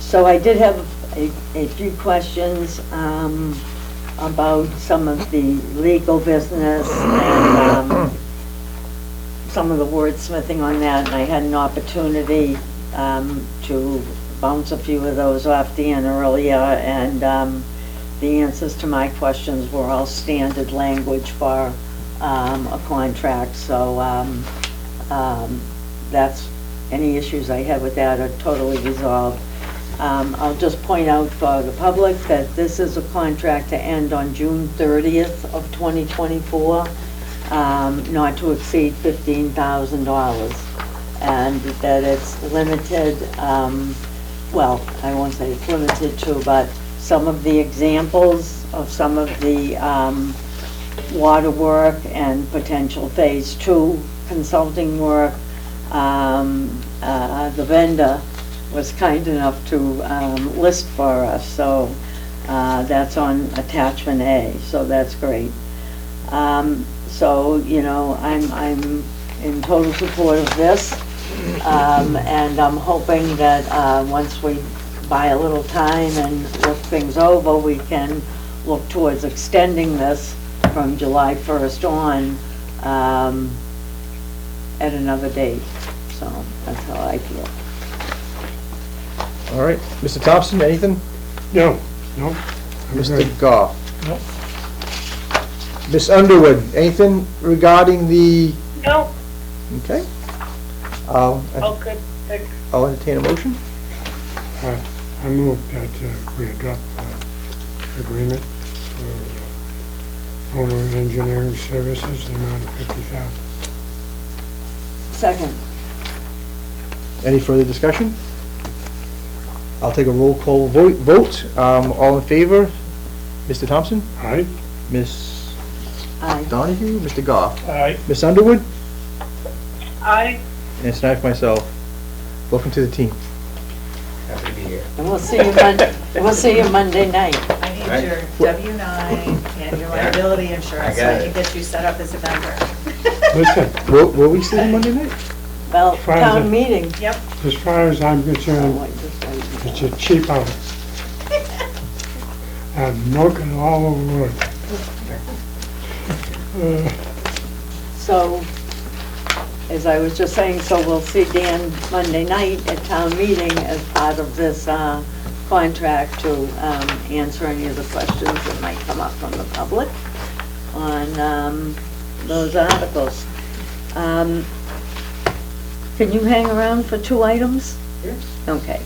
So I did have a few questions about some of the legal business and some of the wordsmithing on that, and I had an opportunity to bounce a few of those off Dan earlier, and the answers to my questions were all standard language for a contract, so that's, any issues I had with that are totally resolved. I'll just point out for the public that this is a contract to end on June 30th of 2024, not to exceed $15,000, and that it's limited, well, I won't say it's limited to, but some of the examples of some of the water work and potential phase 2 consulting work, the vendor was kind enough to list for us, so that's on attachment A, so that's great. So, you know, I'm in total support of this, and I'm hoping that once we buy a little time and look things over, we can look towards extending this from July 1st on at another date. So that's how I feel. All right, Mr. Thompson, anything? No, no. I'm Mr. good. Goff? Nope. Miss Underwood, anything regarding the, No, okay? all good, thanks. I'll entertain a motion. I move that we adopt agreement for owner engineering services, the amount of $50,000. Second. Any further discussion? I'll take a roll call vote. All in favor? Mr. Thompson? Aye? Miss Aye. Donahue? Mr. Goff? Aye. Miss Underwood? Aye. And it's not myself. Welcome to the team. Happy to be here. And we'll see you Monday night. I need Right. your W-9 and your Yeah. liability insurance so got I it. can get you set up as a vendor. Listen, Will we see you Monday night? Well, Fine, town then. meeting. Yep. as far as I'm Oh, concerned, wait, just wait. it's a cheap out. I'm milking all over it. So, as I was just saying, so we'll see Dan Monday night at town meeting as part of this contract to answer any of the questions that might come up from the public on those articles. Can you hang around for 2 items? Okay.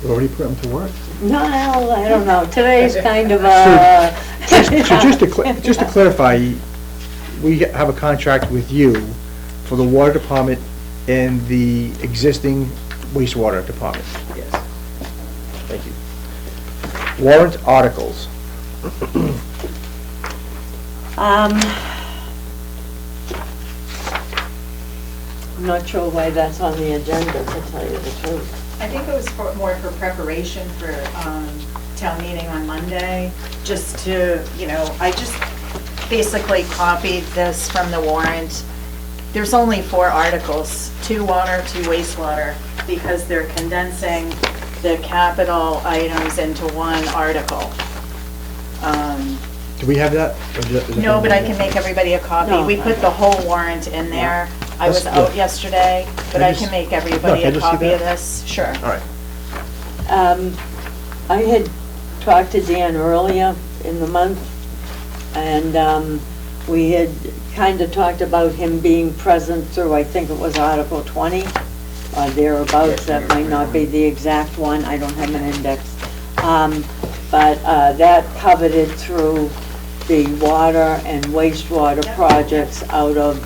You already put them to work? No, I don't know. Today's kind of a... So just to clarify, we have a contract with you for the water department and the existing wastewater department. Yes. Thank you. Warrant articles. I'm not sure why that's on the agenda, to tell you the truth. I think it was more for preparation for town meeting on Monday, just to, I just basically copied this from the warrant. There's only 4 articles, 2 water, 2 wastewater, because they're condensing the capital items into one article. Do we have that? No, but I can make everybody a copy. No. We put the whole warrant in there. I was Let's out look. yesterday, but I can make everybody Can I a just see copy that? of this. Sure. All right. I had talked to Dan earlier in the month, and we had kind of talked about him being present through, I think it was Article 20, or thereabouts. That might not be the exact one. I don't have an index. But that covered it through the water and wastewater projects out of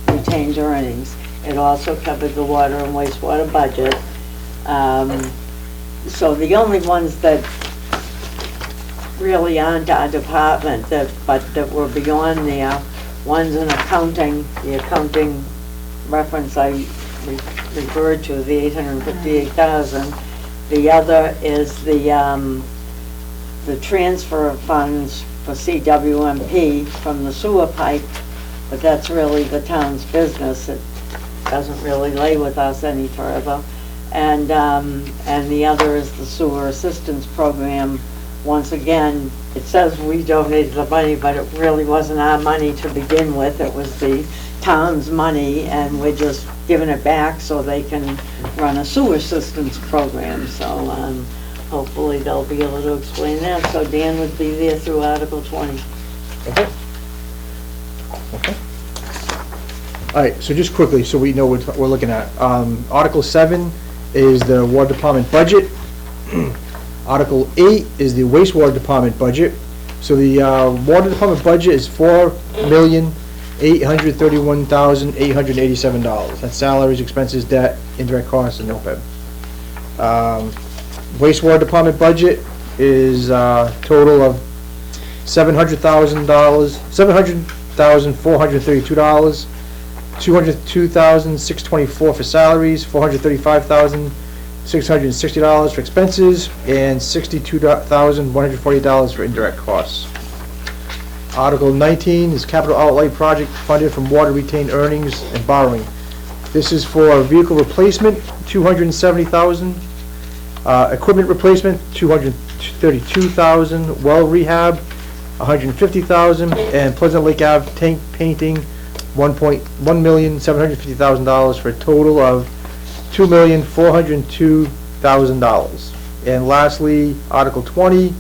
retained earnings. It also covered the water and wastewater budget. So the only ones that really aren't our department, but that were beyond there, one's in accounting, the accounting reference I referred to, the 858,000. The other is the transfer of funds for CWMP from the sewer pipe, but that's really the town's business. It doesn't really lay with us any further. And the other is the sewer assistance program. Once again, it says we donated the money, but it really wasn't our money to begin with. It was the town's money, and we're just giving it back so they can run a sewer assistance program. So hopefully they'll be able to explain that. So Dan would be there through Article 20. Okay. Okay. All right, so just quickly, so we know what we're looking at. Article 7 is the water department budget. Article 8 is the wastewater department budget. So the water department budget is $4,831,887. That's salaries, expenses, debt, indirect costs, and OPEB. Wastewater department budget is a total of $700,432. $202,624 for salaries, $435,660 for expenses, and $62,140 for indirect costs. Article 19 is capital outlay project funded from water retained earnings and borrowing. This is for vehicle replacement, $270,000, equipment replacement, $232,000, well rehab, $150,000, and Pleasant Lake Ave tank painting, $1,750,000 for a total of $2,402,000. And lastly, Article 20,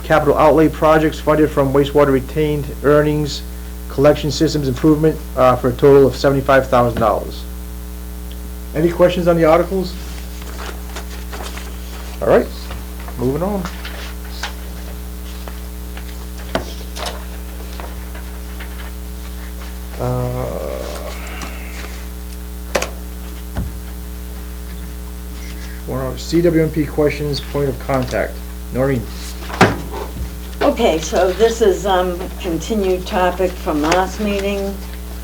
capital outlay projects funded from wastewater retained earnings, collection systems improvement, for a total of $75,000. Any questions on the articles? All right, moving on. CWMP questions, point of contact. Noreen. Okay, so this is a continued topic from last meeting.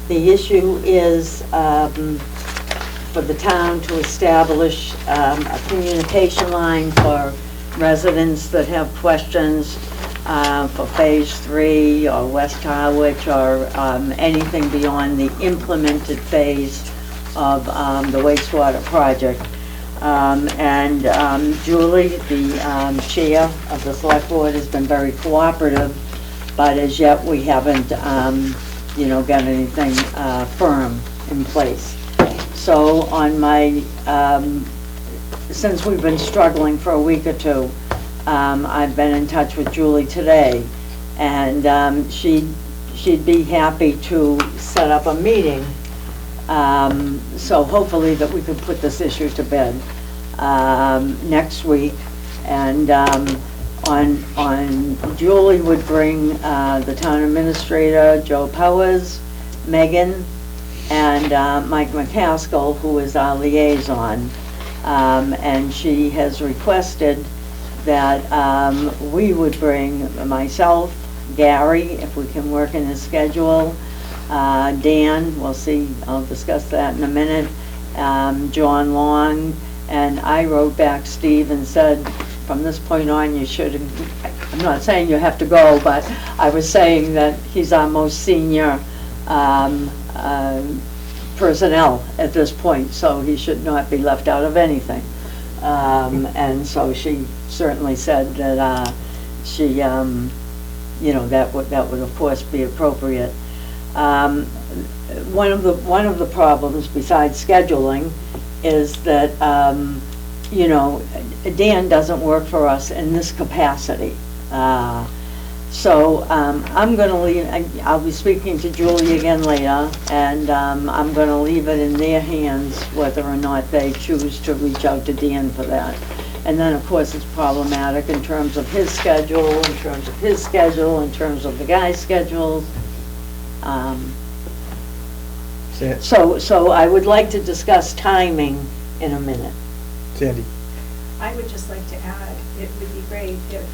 The issue is for the town to establish a communication line for residents that have questions for Phase 3 or West Harwich or anything beyond the implemented phase of the wastewater project. Julie, the chair of the select board, has been very cooperative, but as yet we haven't, got anything firm in place. So on my, since we've been struggling for a week or two, I've been in touch with Julie today, and she'd be happy to set up a meeting So hopefully that we can put this issue to bed next week. And Julie would bring the town administrator, Joe Powers, Megan, and Mike McCaskill, who is our liaison. And she has requested that we would bring myself, Gary, if we can work in his schedule, Dan, we'll see, I'll discuss that in a minute, John Long, and I wrote back Steve and said, from this point on, you should, I'm not saying you have to go, but I was saying that he's our most senior personnel at this point, so he should not be left out of anything. And so she certainly said that she, you know, that would of course be appropriate. One of the problems besides scheduling is that you know, Dan doesn't work for us in this capacity. So I'm going to leave, I'll be speaking to Julie again later, and I'm going to leave it in their hands whether or not they choose to reach out to Dan for that. And then, of course, it's problematic in terms of his schedule, in terms of his schedule, in terms of the guy's schedules. So I would like to discuss timing in a minute. Sandy? I would just like to add, it would be great if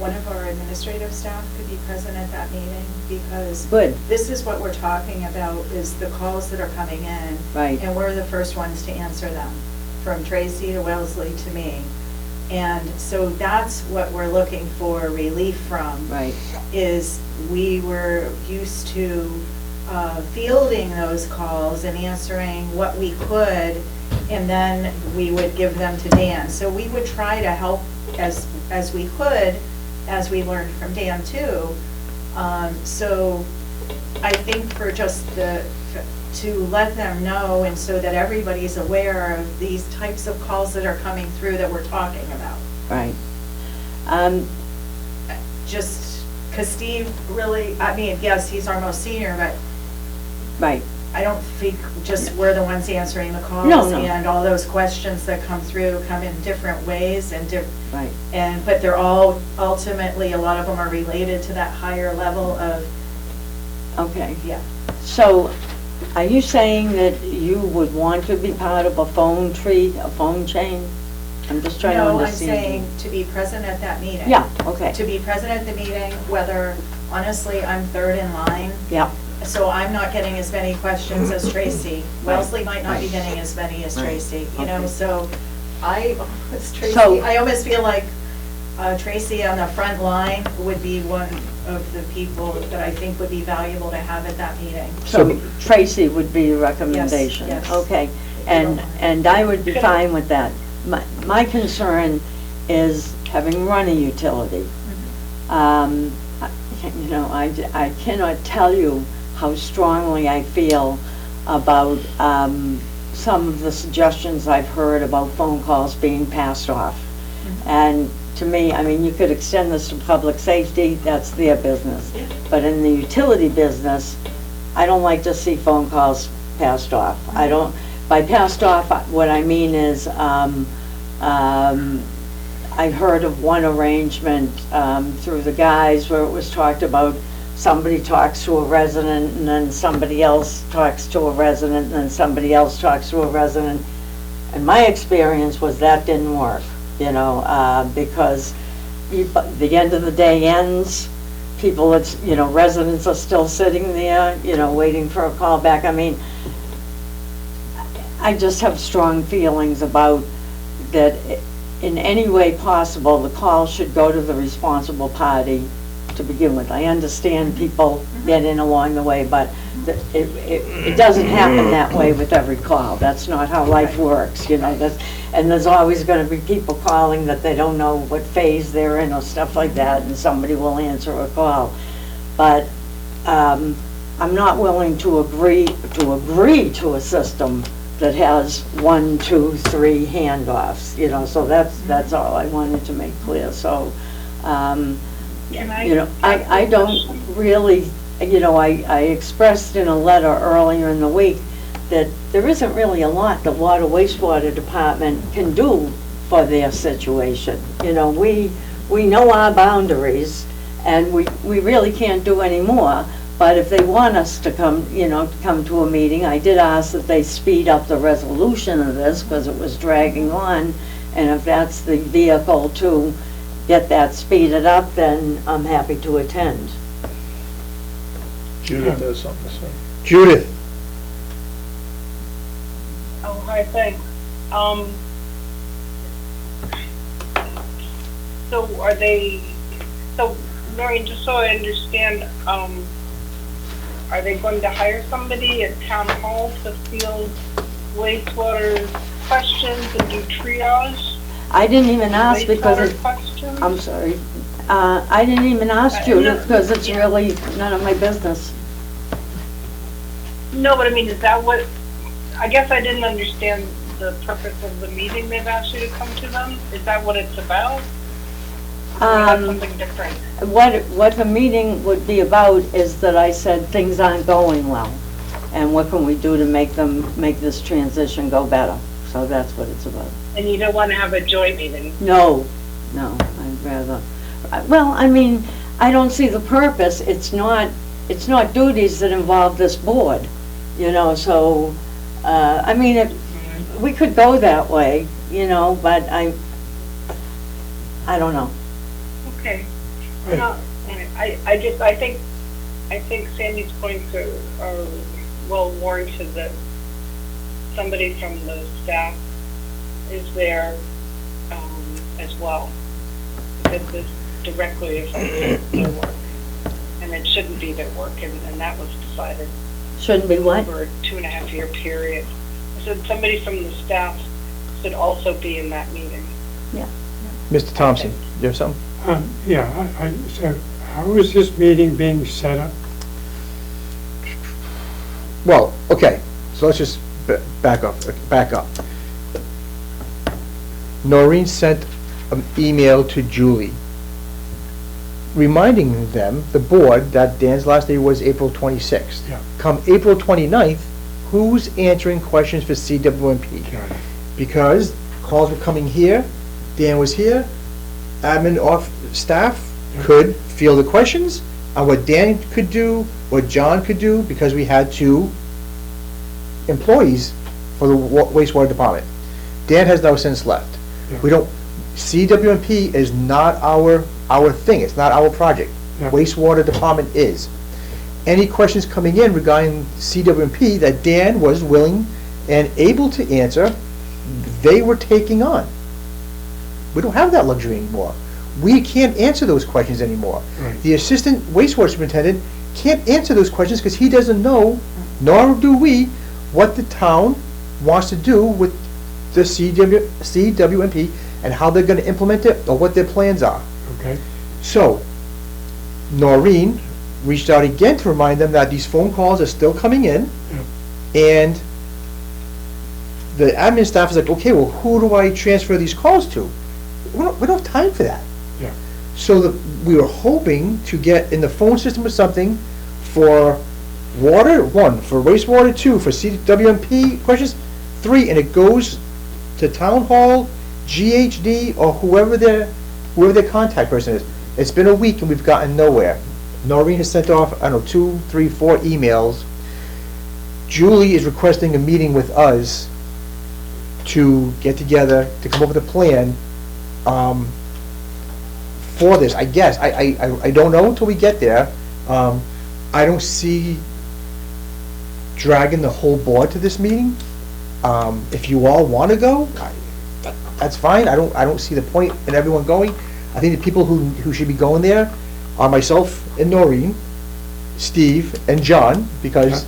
one of our administrative staff could be present at that meeting, because Good. this is what we're talking about, is the calls that are coming in. Right. And we're the first ones to answer them, from Tracy to Wellesley to me. And so that's what we're looking for relief from. Right. Is we were used to fielding those calls and answering what we could, and then we would give them to Dan. So we would try to help as we could, as we learned from Dan too. So I think for just to let them know, and so that everybody's aware of these types of calls that are coming through that we're talking about. Right. Just because Steve really, I mean, yes, he's our most senior, but Right. I don't think just we're the ones answering the calls. No, no. And all those questions that come through come in different ways and Right. but they're all ultimately, a lot of them are related to that higher level of, Okay. yeah. So, are you saying that you would want to be part of a phone tree, a phone chain? I'm just trying to No, I'm understand. saying to be present at that meeting. Yeah, okay. To be present at the meeting, whether, honestly, I'm third in line. Yeah, So I'm not getting as many questions as Tracy. Wellesley might not be Right. getting as many as Right. Tracy, you know, Okay. so I So- almost feel like Tracy on the front line would be one of the people that I think would be valuable to have at that meeting. so Tracy would be your recommendation? Yes, yes. Okay, and I would be fine with that. My concern is having run a utility. You know, I cannot tell you how strongly I feel about some of the suggestions I've heard about phone calls being passed off. And to me, I mean, you could extend this to public safety, that's their business. But in the utility business, I don't like to see phone calls passed off. I don't, by passed off, what I mean is, I heard of one arrangement through the guys where it was talked about somebody talks to a resident and then somebody else talks to a resident and then somebody else talks to a resident. And my experience was that didn't work, you know, because the end of the day ends, people, it's, you know, residents are still sitting there, you know, waiting for a call back. I mean, I just have strong feelings about that in any way possible, the call should go to the responsible party to begin with. I understand people get in along the way, but it doesn't happen that way with every call. That's not how life works, you know. And there's always going to be people calling that they don't know what phase they're in or stuff like that, and somebody will answer a call. But I'm not willing to agree to a system that has 1, 2, 3 handoffs, you know, so that's all I wanted to make clear. So, you know, I don't really, you know, I expressed in a letter earlier in the week that there isn't really a lot the water wastewater department can do for their situation. You know, we know our boundaries, and we really can't do any more. But if they want us to come, you know, come to a meeting, I did ask that they speed up the resolution of this, because it was dragging on, and if that's the vehicle to get that speeded up, then I'm happy to attend. Judith has something to say. Judith? Oh, hi, thanks. So are they, so Noreen, just so I understand, are they going to hire somebody at town hall to field wastewater questions and do triage? I didn't even ask because Wastewater it, questions? I'm sorry, I didn't even ask Judith because it's really none of my business. No, but I mean, is that what, I guess I didn't understand the purpose of the meeting they've asked you to come to them? Is that what it's about? Or that's something different? What the meeting would be about is that I said things aren't going well, and what can we do to make this transition go better? So that's what it's about. And you don't want to have a joint meeting? No, I'd rather, well, I mean, I don't see the purpose. It's not duties that involve this board, you know, so, I mean, we could go that way, you know, but I don't know. Okay. No, I think Sandy's points are well warranted, that somebody from the staff is there as well, that this directly affects their work, and it shouldn't be their work, and that was decided Shouldn't be what? over a 2.5-year period. I said somebody from the staff should also be in that meeting. Yeah. Mr. Thompson, you have something? Yeah, so how is this meeting being set up? Well, okay, so let's just back up. Noreen sent an email to Julie reminding them, the board, that Dan's last day was April 26th. Yeah. Come April 29th, who's answering questions for CWMP? Got it. Because calls were coming here, Dan was here, admin off staff could field the questions on what Dan could do, what John could do, because we had 2 employees for the wastewater department. Dan has now since left. Yeah. We don't, CWMP is not our thing, it's not our project. Yeah. Wastewater department is. Any questions coming in regarding CWMP that Dan was willing and able to answer, they were taking on. We don't have that luxury anymore. We can't answer those questions anymore. Right. The assistant wastewater superintendent can't answer those questions because he doesn't know, nor do we, what the town wants to do with the CWMP and how they're going to implement it or what their plans are. Okay, So, Noreen reached out again to remind them that these phone calls are still coming in, and the admin staff is like, okay, well, who do I transfer these calls to? We don't have time for that. yeah, So we were hoping to get in the phone system or something for water, 1, for wastewater, 2, for CWMP questions, 3, and it goes to town hall, GHD, or whoever their contact person is. It's been a week and we've gotten nowhere. Noreen has sent off, I don't know, 2, 3, 4 emails. Julie is requesting a meeting with us to get together, to come up with a plan for this, I guess. I don't know until we get there. I don't see dragging the whole board to this meeting. If you all want to go, that's fine. I don't see the point in everyone going. I think the people who should be going there are myself and Noreen, Steve and John, because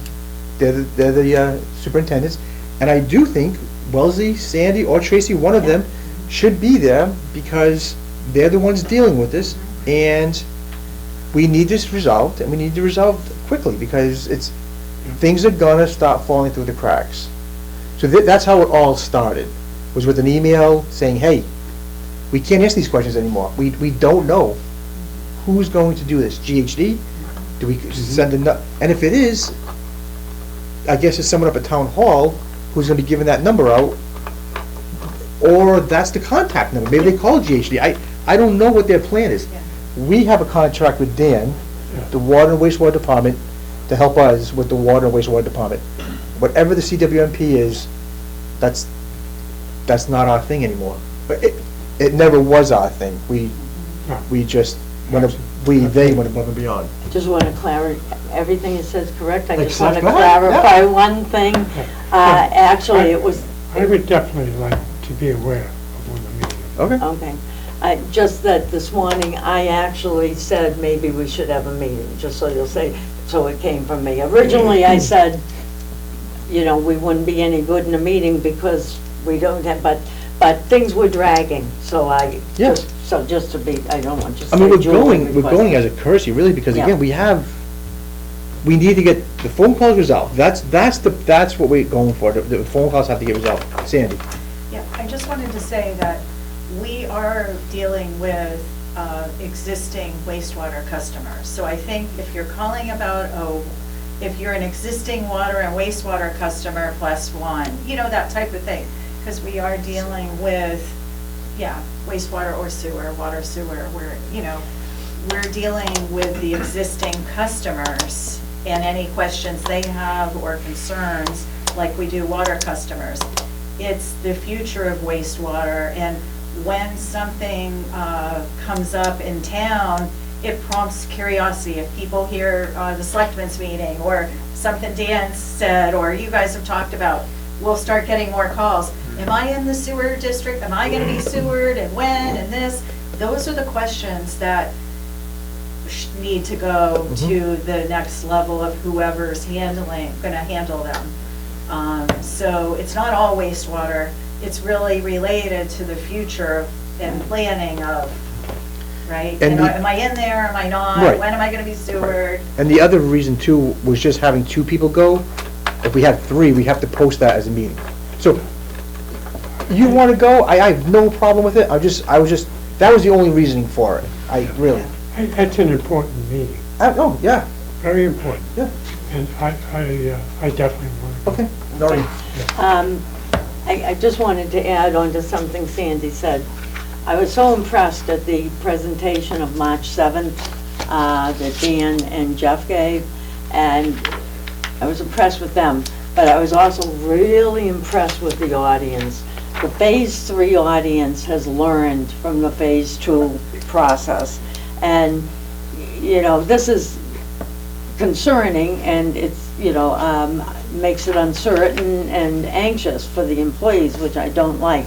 they're the superintendents. And I do think Wellesley, Sandy, or Tracy, one of them, should be there because they're the ones dealing with this, and we need this resolved, and we need to resolve quickly because things are gonna start falling through the cracks. So that's how it all started, was with an email saying, hey, we can't answer these questions anymore. We don't know who's going to do this. GHD? Do we send a, and if it is, I guess it's someone up at Town Hall who's gonna be giving that number out, or that's the contact number, maybe they call GHD, I don't know what their plan is. Yeah. We have a contract with Dan, the Water and Wastewater Department, to help us with the Water and Wastewater Department. Whatever the CWMP is, that's not our thing anymore. But it never was our thing. We just, they went above and beyond. Just want to clarify, everything it says correct, I Like just want to Seth, go ahead, clarify one thing. Actually, it was, I would definitely like to be aware of when the meeting is. Okay. okay. Just that this morning, I actually said maybe we should have a meeting, just so you'll say, so it came from me. Originally, I said, you know, we wouldn't be any good in a meeting because we don't have, but things were dragging, so Yeah. just to be, I don't want you to I say. mean, Julie we're going requested. as a courtesy, really, because Yeah. again, we need to get the phone calls resolved. That's what we're going for. The phone calls have to get resolved. Sandy? Yeah, I just wanted to say that we are dealing with existing wastewater customers. So I think if you're calling about, if you're an existing water and wastewater customer plus one, you know, that type of thing. Because we are dealing with, wastewater or sewer, water sewer, we're dealing with the existing customers and any questions they have or concerns, like we do water customers. It's the future of wastewater, and when something comes up in town, it prompts curiosity. If people hear the selectmen's meeting, or something Dan said, or you guys have talked about, we'll start getting more calls. Am I in the sewer district? Am I gonna be sewered, and when, and this? Those are the questions that need to go to the next level of whoever's gonna handle them. So it's not all wastewater, it's really related to the future and planning of, right? And Am I in there, am I not? Right. When am I gonna be sewered? And the other reason too was just having two people go. If we had three, we have to post that as a meeting. So, you wanna go, I have no problem with it, that was the only reasoning for it. It's an important meeting, Yeah, very important. Yeah. And I definitely want to. okay, Noreen. I just wanted to add on to something Sandy said. I was so impressed at the presentation of March 7th that Dan and Jeff gave, and I was impressed with them, but I was also really impressed with the audience. The Phase 3 audience has learned from the Phase 2 process, and, you know, this is concerning, and it's, you know, makes it uncertain and anxious for the employees, which I don't like.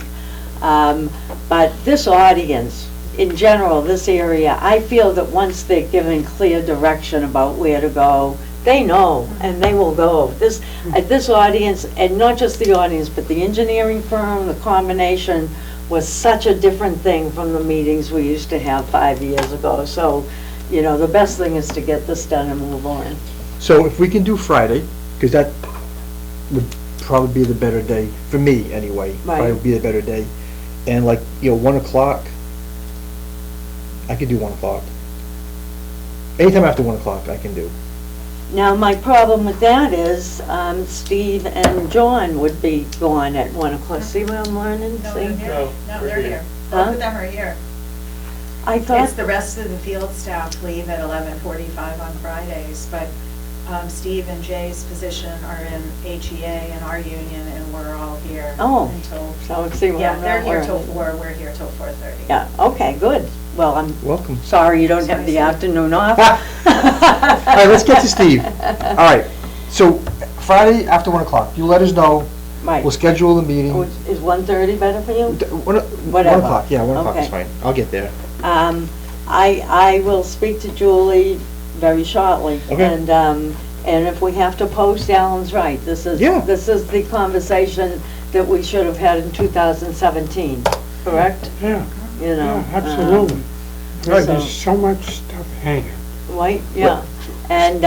But this audience, in general, this area, I feel that once they're given clear direction about where to go, they know, and they will go. This audience, and not just the audience, but the engineering firm, the combination, was such a different thing from the meetings we used to have 5 years ago. So, you know, the best thing is to get this done and move on. So if we can do Friday, because that would probably be the better day, for me anyway. Right. Probably would be the better day. And like, 1 o'clock, I could do 1 o'clock. Anytime after 1 o'clock I can do. Now, my problem with that is Steve and John would be gone at 1 o'clock. See what I'm learning? No, See? they're here. No, they're here. Huh? Both of them are here. I thought, It's the rest of the field staff leave at 11:45 on Fridays, but Steve and Jay's position are in HEA and our union, and we're all here Oh. until, so see what yeah, I'm they're here till learning. 4, we're here till 4:30. Yeah, okay, good. Well, I'm Welcome. sorry you don't have the afternoon off. All right, let's get to Steve. All right, so Friday after 1 o'clock, you let us know. Right. We'll schedule the meeting. Is 1:30 better for you? 1 Whatever. o'clock, yeah, 1 o'clock is Okay. fine. I'll get there. I will speak to Julie very shortly. Okay. And if we have to post, Alan's right. This is the conversation that we should have had in 2017, correct? Yeah, You know. yeah, absolutely. Right. There's so much stuff hanging. Right, yeah. And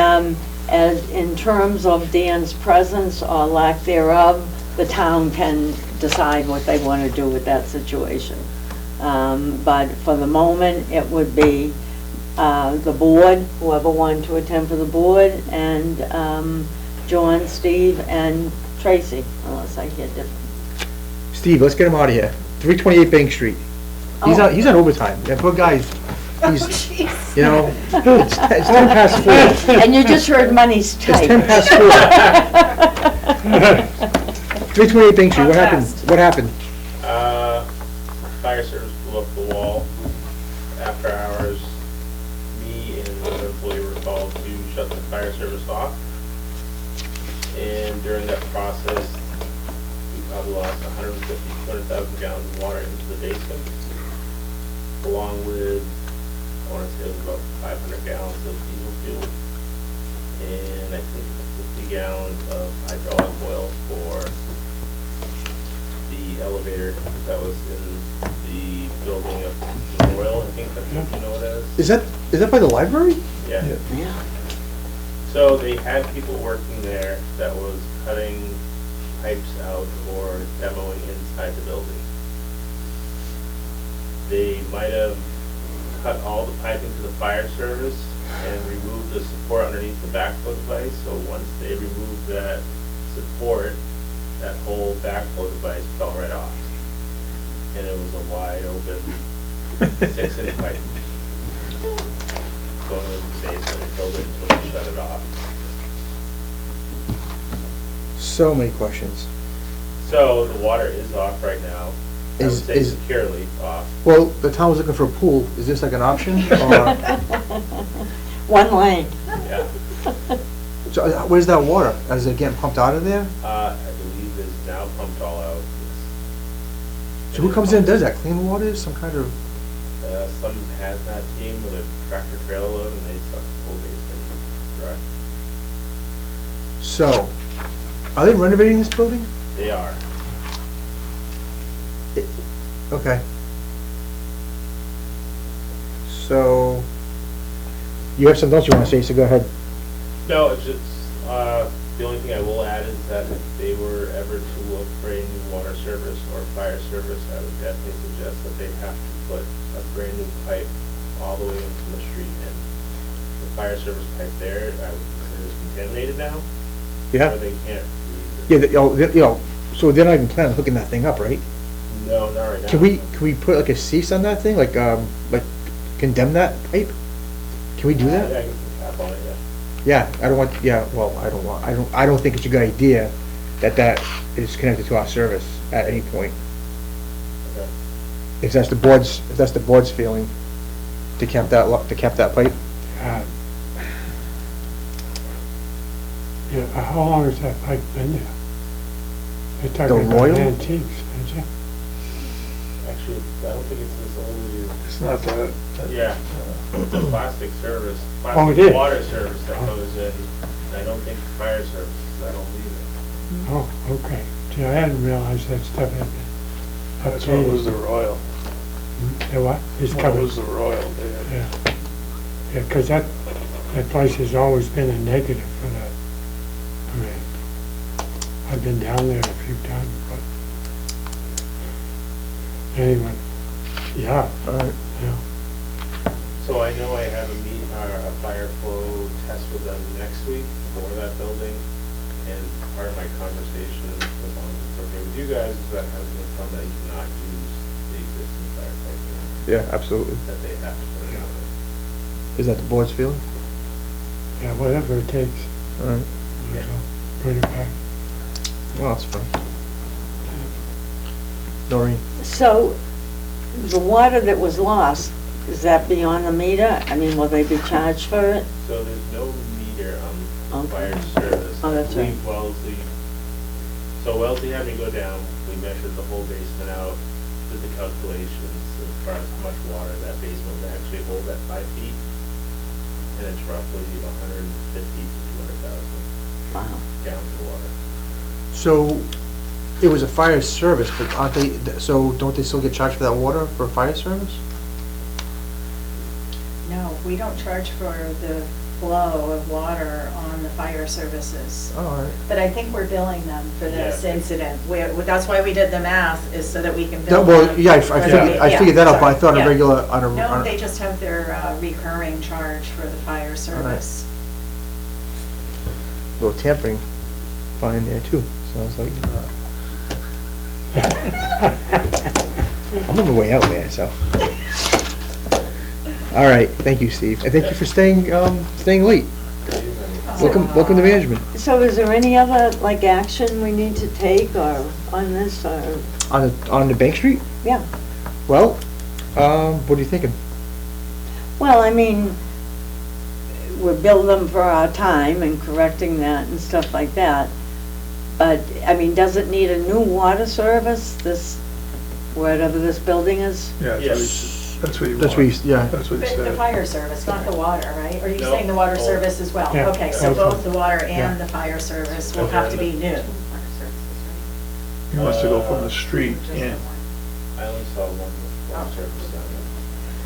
as in terms of Dan's presence or lack thereof, the town can decide what they want to do with that situation. But for the moment, it would be the board, whoever wanted to attend for the board, and John, Steve, and Tracy, unless I hear different. Steve, let's get him out of here. 328 Bank Street. He's Oh. on overtime. That poor guy's, Oh, he's, jeez. you know, it's 10 past 4. And you just heard money's It's tight. 10 past 4. 328 Bank Street, what happened? Fast. What happened? Fire service blew up the wall. After hours, me and another employee were called to shut the fire service off. And during that process, we probably lost 150, 200,000 gallons of water into the basement, along with, I want to say it was about 500 gallons of diesel fuel, and I think 50 gallons of hydraulic oil for the elevator that was in the building of the Royal, I think that's what you know it as. Is that by the library? Yeah. Yeah. So they had people working there that was cutting pipes out or demoing inside the building. They might have cut all the piping to the fire service and removed the support underneath the backflow device. So once they removed that support, that whole backflow device fell right off. And it was a wide open 6-inch pipe going into the basement and filled it until they shut it off. So many questions. So the water is off right now. I would Is- say is- securely off. Well, the town was looking for a pool. Is this like an option? Or, One lane. Yeah. so where's that water? Is it getting pumped out of there? I believe it's now pumped all out. So who comes in and does that? Clean water? Some kind of, Some hazmat team with a tractor trailer load and they suck the whole basement dry. so, are they renovating this building? They are. Okay. So, you have something else you want to say, so go ahead. No, it's just, the only thing I will add is that if they were ever to look for a new water service or fire service, I would definitely suggest that they have to put a brand new pipe all the way into the street. And the fire service pipe there, I would consider is contaminated now. Yeah? Or they can't use Yeah, it. so they're not even planning on hooking that thing up, right? No, not right now. Can we put like a cease on that thing, like condemn that pipe? Can we do Yeah, that? I can put a cap on it, yeah. Yeah, I don't think it's a good idea that is connected to our service at any point. Okay. If that's the board's feeling, to cap that pipe. Uh, Yeah, how long has that pipe been there? They're talking about Royal? antiques, aren't you? Actually, I don't think it's as old as you. It's not that. Yeah, it's a plastic service, Oh, it plastic is? water service that goes in. I don't think fire services, I don't believe it. Oh, okay. Gee, I hadn't realized that stuff had been That's what was the updated. Royal. The what? It's What covered. was the Royal? They had- Yeah. Yeah, because that place has always been a negative for that. I mean, I've been down there a few times, but anyway, yeah, Alright. yeah. So I know I have a fire flow test with them next week for that building. And part of my conversation, as long as it's okay with you guys, is that I was going to tell them they cannot use the existing fire piping, Yeah, absolutely. that they have to put it on. Is that the board's feeling? Yeah, whatever it takes, Alright, you know, bring it back. well, that's fine. Noreen? So, the water that was lost, is that beyond the meter? I mean, will they be charged for it? So there's no meter on Okay. fire service. Oh, that's I right. believe Wellesley, so Wellesley had me go down, we measured the whole basement out, did the calculations as far as how much water that basement would actually hold at 5 feet. And it's roughly 150 to 200,000 Wow. gallons of water. So, it was a fire service, but aren't they, so don't they still get charged for that water for fire service? No, we don't charge for the flow of water on the fire services. Oh, alright. But I think we're billing them for this Yeah. incident. That's why we did the math, is so that we can That, bill well, them. yeah, I for figured, the- I yeah, figured that out, but I sorry, thought a yeah. regular, on a. No, they just have their recurring charge for the fire service. Well, tampering fine there too, sounds like. I'm on my way out there, so. All right, thank you, Steve, and thank you for staying late. Welcome to management. So is there any other, like, action we need to take, or on this, or, On the Bank Street? yeah? Well, what are you thinking? Well, I mean, we're billing them for our time and correcting that and stuff like that. But, I mean, does it need a new water service, this, whatever this building is? Yeah, that's what you want. That's what yeah. That's what he The said. fire service, not the water, right? Are you No, saying the water both. service as well? Yeah, Okay, so both. both the water Yeah. and the fire service will have to be new. He wants to go from the street in. I only saw one water service down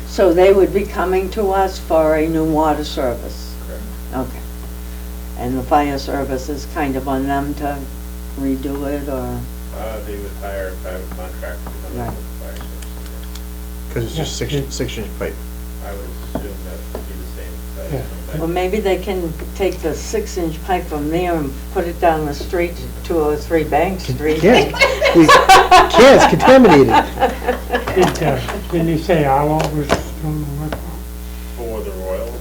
So they would be coming to us for a new water service? there. Correct. Okay. And the fire service is kind of on them to redo it, or? They would hire a private contractor to come in Right. with the fire service. Because it's just six-inch pipe. I would assume that would be the same size. Yeah. Well, maybe they can take the 6-inch pipe from there and put it down the street, 203 Bank Street. Can't, it's contaminated. Didn't you say Arlo was doing the work For the Royal,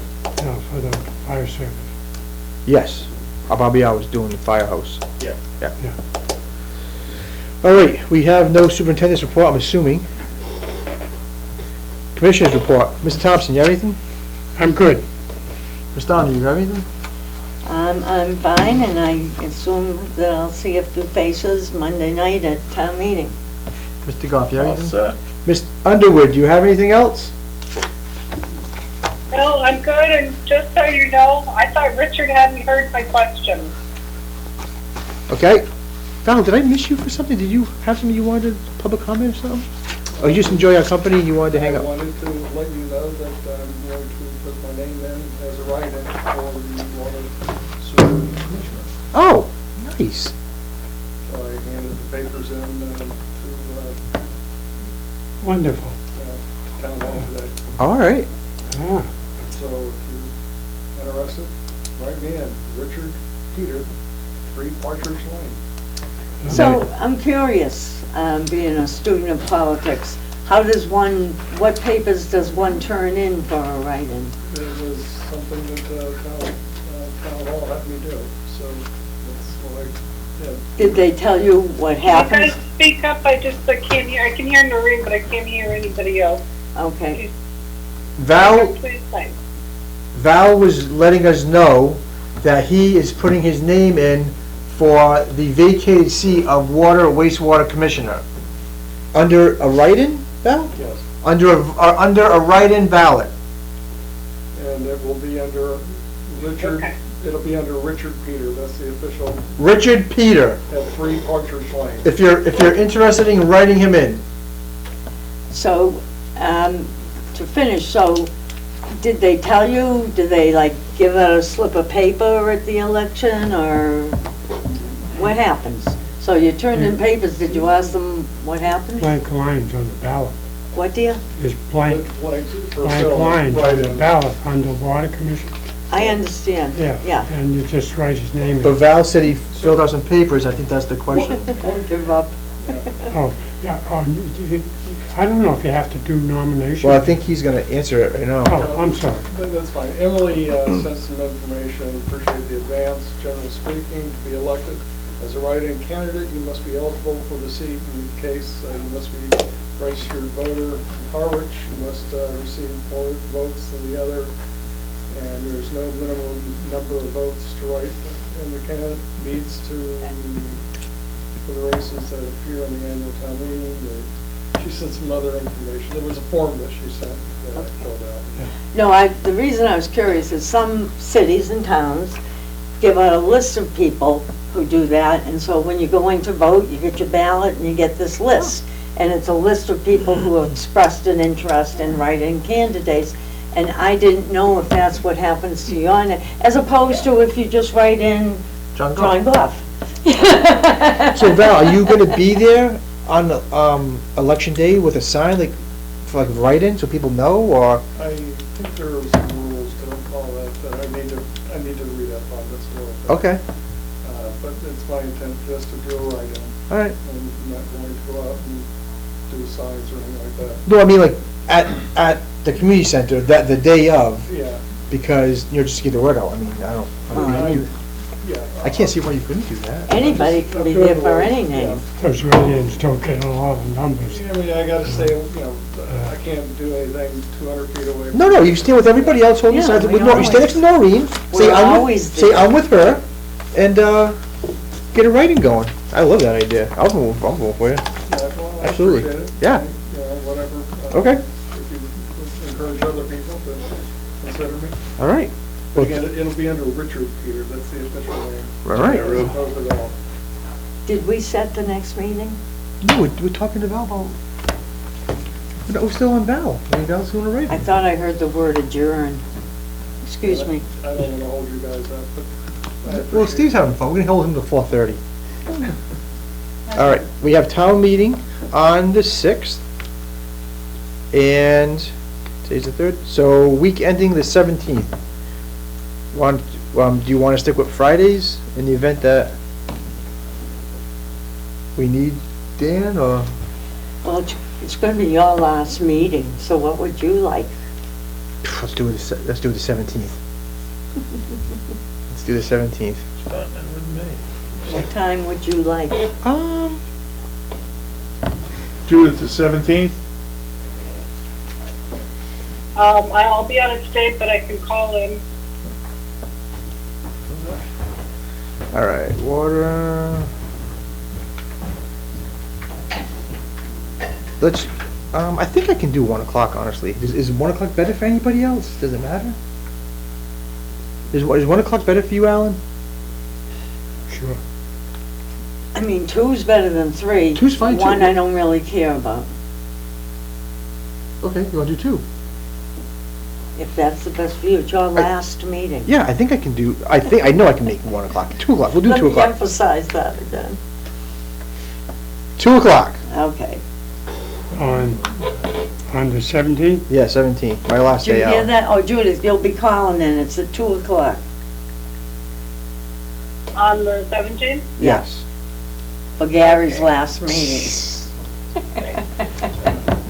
for the fire service? Yes, Bobby, I was doing the firehouse. yeah. Yeah. Yeah. All right, we have no superintendent's report, I'm assuming. Commissioner's report. Mr. Thompson, you have anything? I'm good. Ms. Donahue, you have anything? I'm fine, and I assume that I'll see a few faces Monday night at town meeting. Mr. Goff, you have All anything? set. Ms. Underwood, do you have anything else? No, I'm good, and just so you know, I thought Richard hadn't heard my question. Okay. Val, did I miss you for something? Did you have something you wanted, public comment or something? Or you just enjoy our company and you wanted to hang I up? wanted to let you know that I'm going to put my name in as a write-in for the water sewer commissioner. Oh, nice. So I handed the papers in to Wonderful. town hall today. All right. Ah, So if you're interested, write me in, Richard Peter, 3 Partridge Lane. So, I'm curious, being a student of politics, how does one, what papers does one turn in for a write-in? It was something that town hall had me do, so that's what I did. Did they tell you what Can you happened? guys speak up? I can't hear, I can hear Noreen, but I can't hear anybody else. Okay, Val, Please, thanks. Val was letting us know that he is putting his name in for the vacated seat of Water Wastewater Commissioner. Under a write-in, Val? Yes, Under a write-in ballot. and it will be under Richard, Okay. it'll be under Richard Peter, that's the official, Richard Peter, at 3 Partridge Lane. if you're interested in writing him in. so, to finish, so, did they tell you, did they like give out a slip of paper at the election, or what happens? So you turned in papers, did you ask them what happened? blank lines on the ballot. What dear? There's blank Blank for lines filling, on the write-in. ballot under water commission. I understand, yeah. And you just write his name But in. Val said he filled out some papers, I think that's the question. Give up. Oh, yeah, I don't know if you have to do nomination. Well, I think he's gonna answer it right now. Oh, I'm sorry. That's fine. Emily sent some information, appreciate the advance. Generally speaking, to be elected as a write-in candidate, you must be eligible for the seat. In case, you must be registered voter in Harwich, you must receive more votes than the other, and there's no minimum number of votes to write, and the candidate needs to, for the races that appear in the annual town meeting. She sent some other information. There was a form that she sent that I filled out. No, the reason I was curious is some cities and towns give out a list of people who do that, and so when you're going to vote, you get your ballot and you get this list. And it's a list of people who have expressed an interest in write-in candidates. And I didn't know if that's what happens to you on it, as opposed to if you just write in John John Goff. Goff. So Val, are you gonna be there on the, election day with a sign, like, for like write-in, so people know, or? I think there are some rules to all that I need to read up on this a little bit. Okay. But it's my intent just to do a write-in. All right. I'm not going to go out and do signs or anything like that. No, I mean, like, at the community center, the day of, Yeah, because, just to get the word out, I mean, yeah. I can't see why you couldn't do that. Anybody can be there for any name. Those radios don't get a lot of numbers. I mean, I gotta say, I can't do anything 200 feet away. No, you stand with everybody else holding Yeah, signs, we with you stand next to Noreen, say We're I'm always with, say there. I'm with her, and, get a writing going. I love that idea. I'll move for you. Yeah, well, I Absolutely. appreciate it. Yeah. Whatever. Okay. If you encourage other people to consider me. All right. But again, it'll be under Richard Peter, that's the official name. All right. As opposed to Val. Did we set the next meeting? No, we're talking to Val about, we're still on Val. I mean, Val's doing a I writing. thought I heard the word adjourn. Excuse me. I don't wanna hold you guys up, but. I Well, appreciate Steve's having fun. We're gonna hold him to 4:30. All right, we have town meeting on the 6th, and today's the 3rd, so week ending the 17th. Do you want to stick with Fridays in the event that we need Dan, or? Well, it's going to be your last meeting, so what would you like? Let's do the 17th. Let's do the 17th. What time would you like? Judith, the 17th? I'll be out of state, but I can call in. All right, water. Let's, I think I can do 1 o'clock, honestly. Is 1 o'clock better for anybody else? Does it matter? Is 1 o'clock better for you, Alan? Sure. I mean, 2's better than 3. 2's fine, too. 1 I don't really care about, Okay, you want to do 2? if that's the best for you. It's your last meeting. Yeah, I think I can do, I know I can make 1 o'clock. 2 o'clock, we'll do 2 Let me o'clock. emphasize that again. 2 o'clock. Okay. On the 17th? Yeah, 17th, my last Did you day hear out. that? Oh, Judith, you'll be calling in. It's at 2 o'clock. On the 17th? Yes. For Gary's last meeting.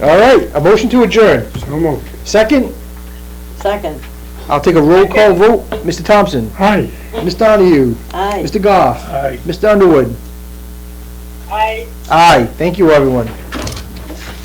All right, a motion to adjourn. So moved. Second, Second. I'll take a roll call vote. Mr. Thompson, Aye. Ms. Donahue, Aye. Mr. Goff, Aye. Mr. Underwood. I Aye, thank you, everyone.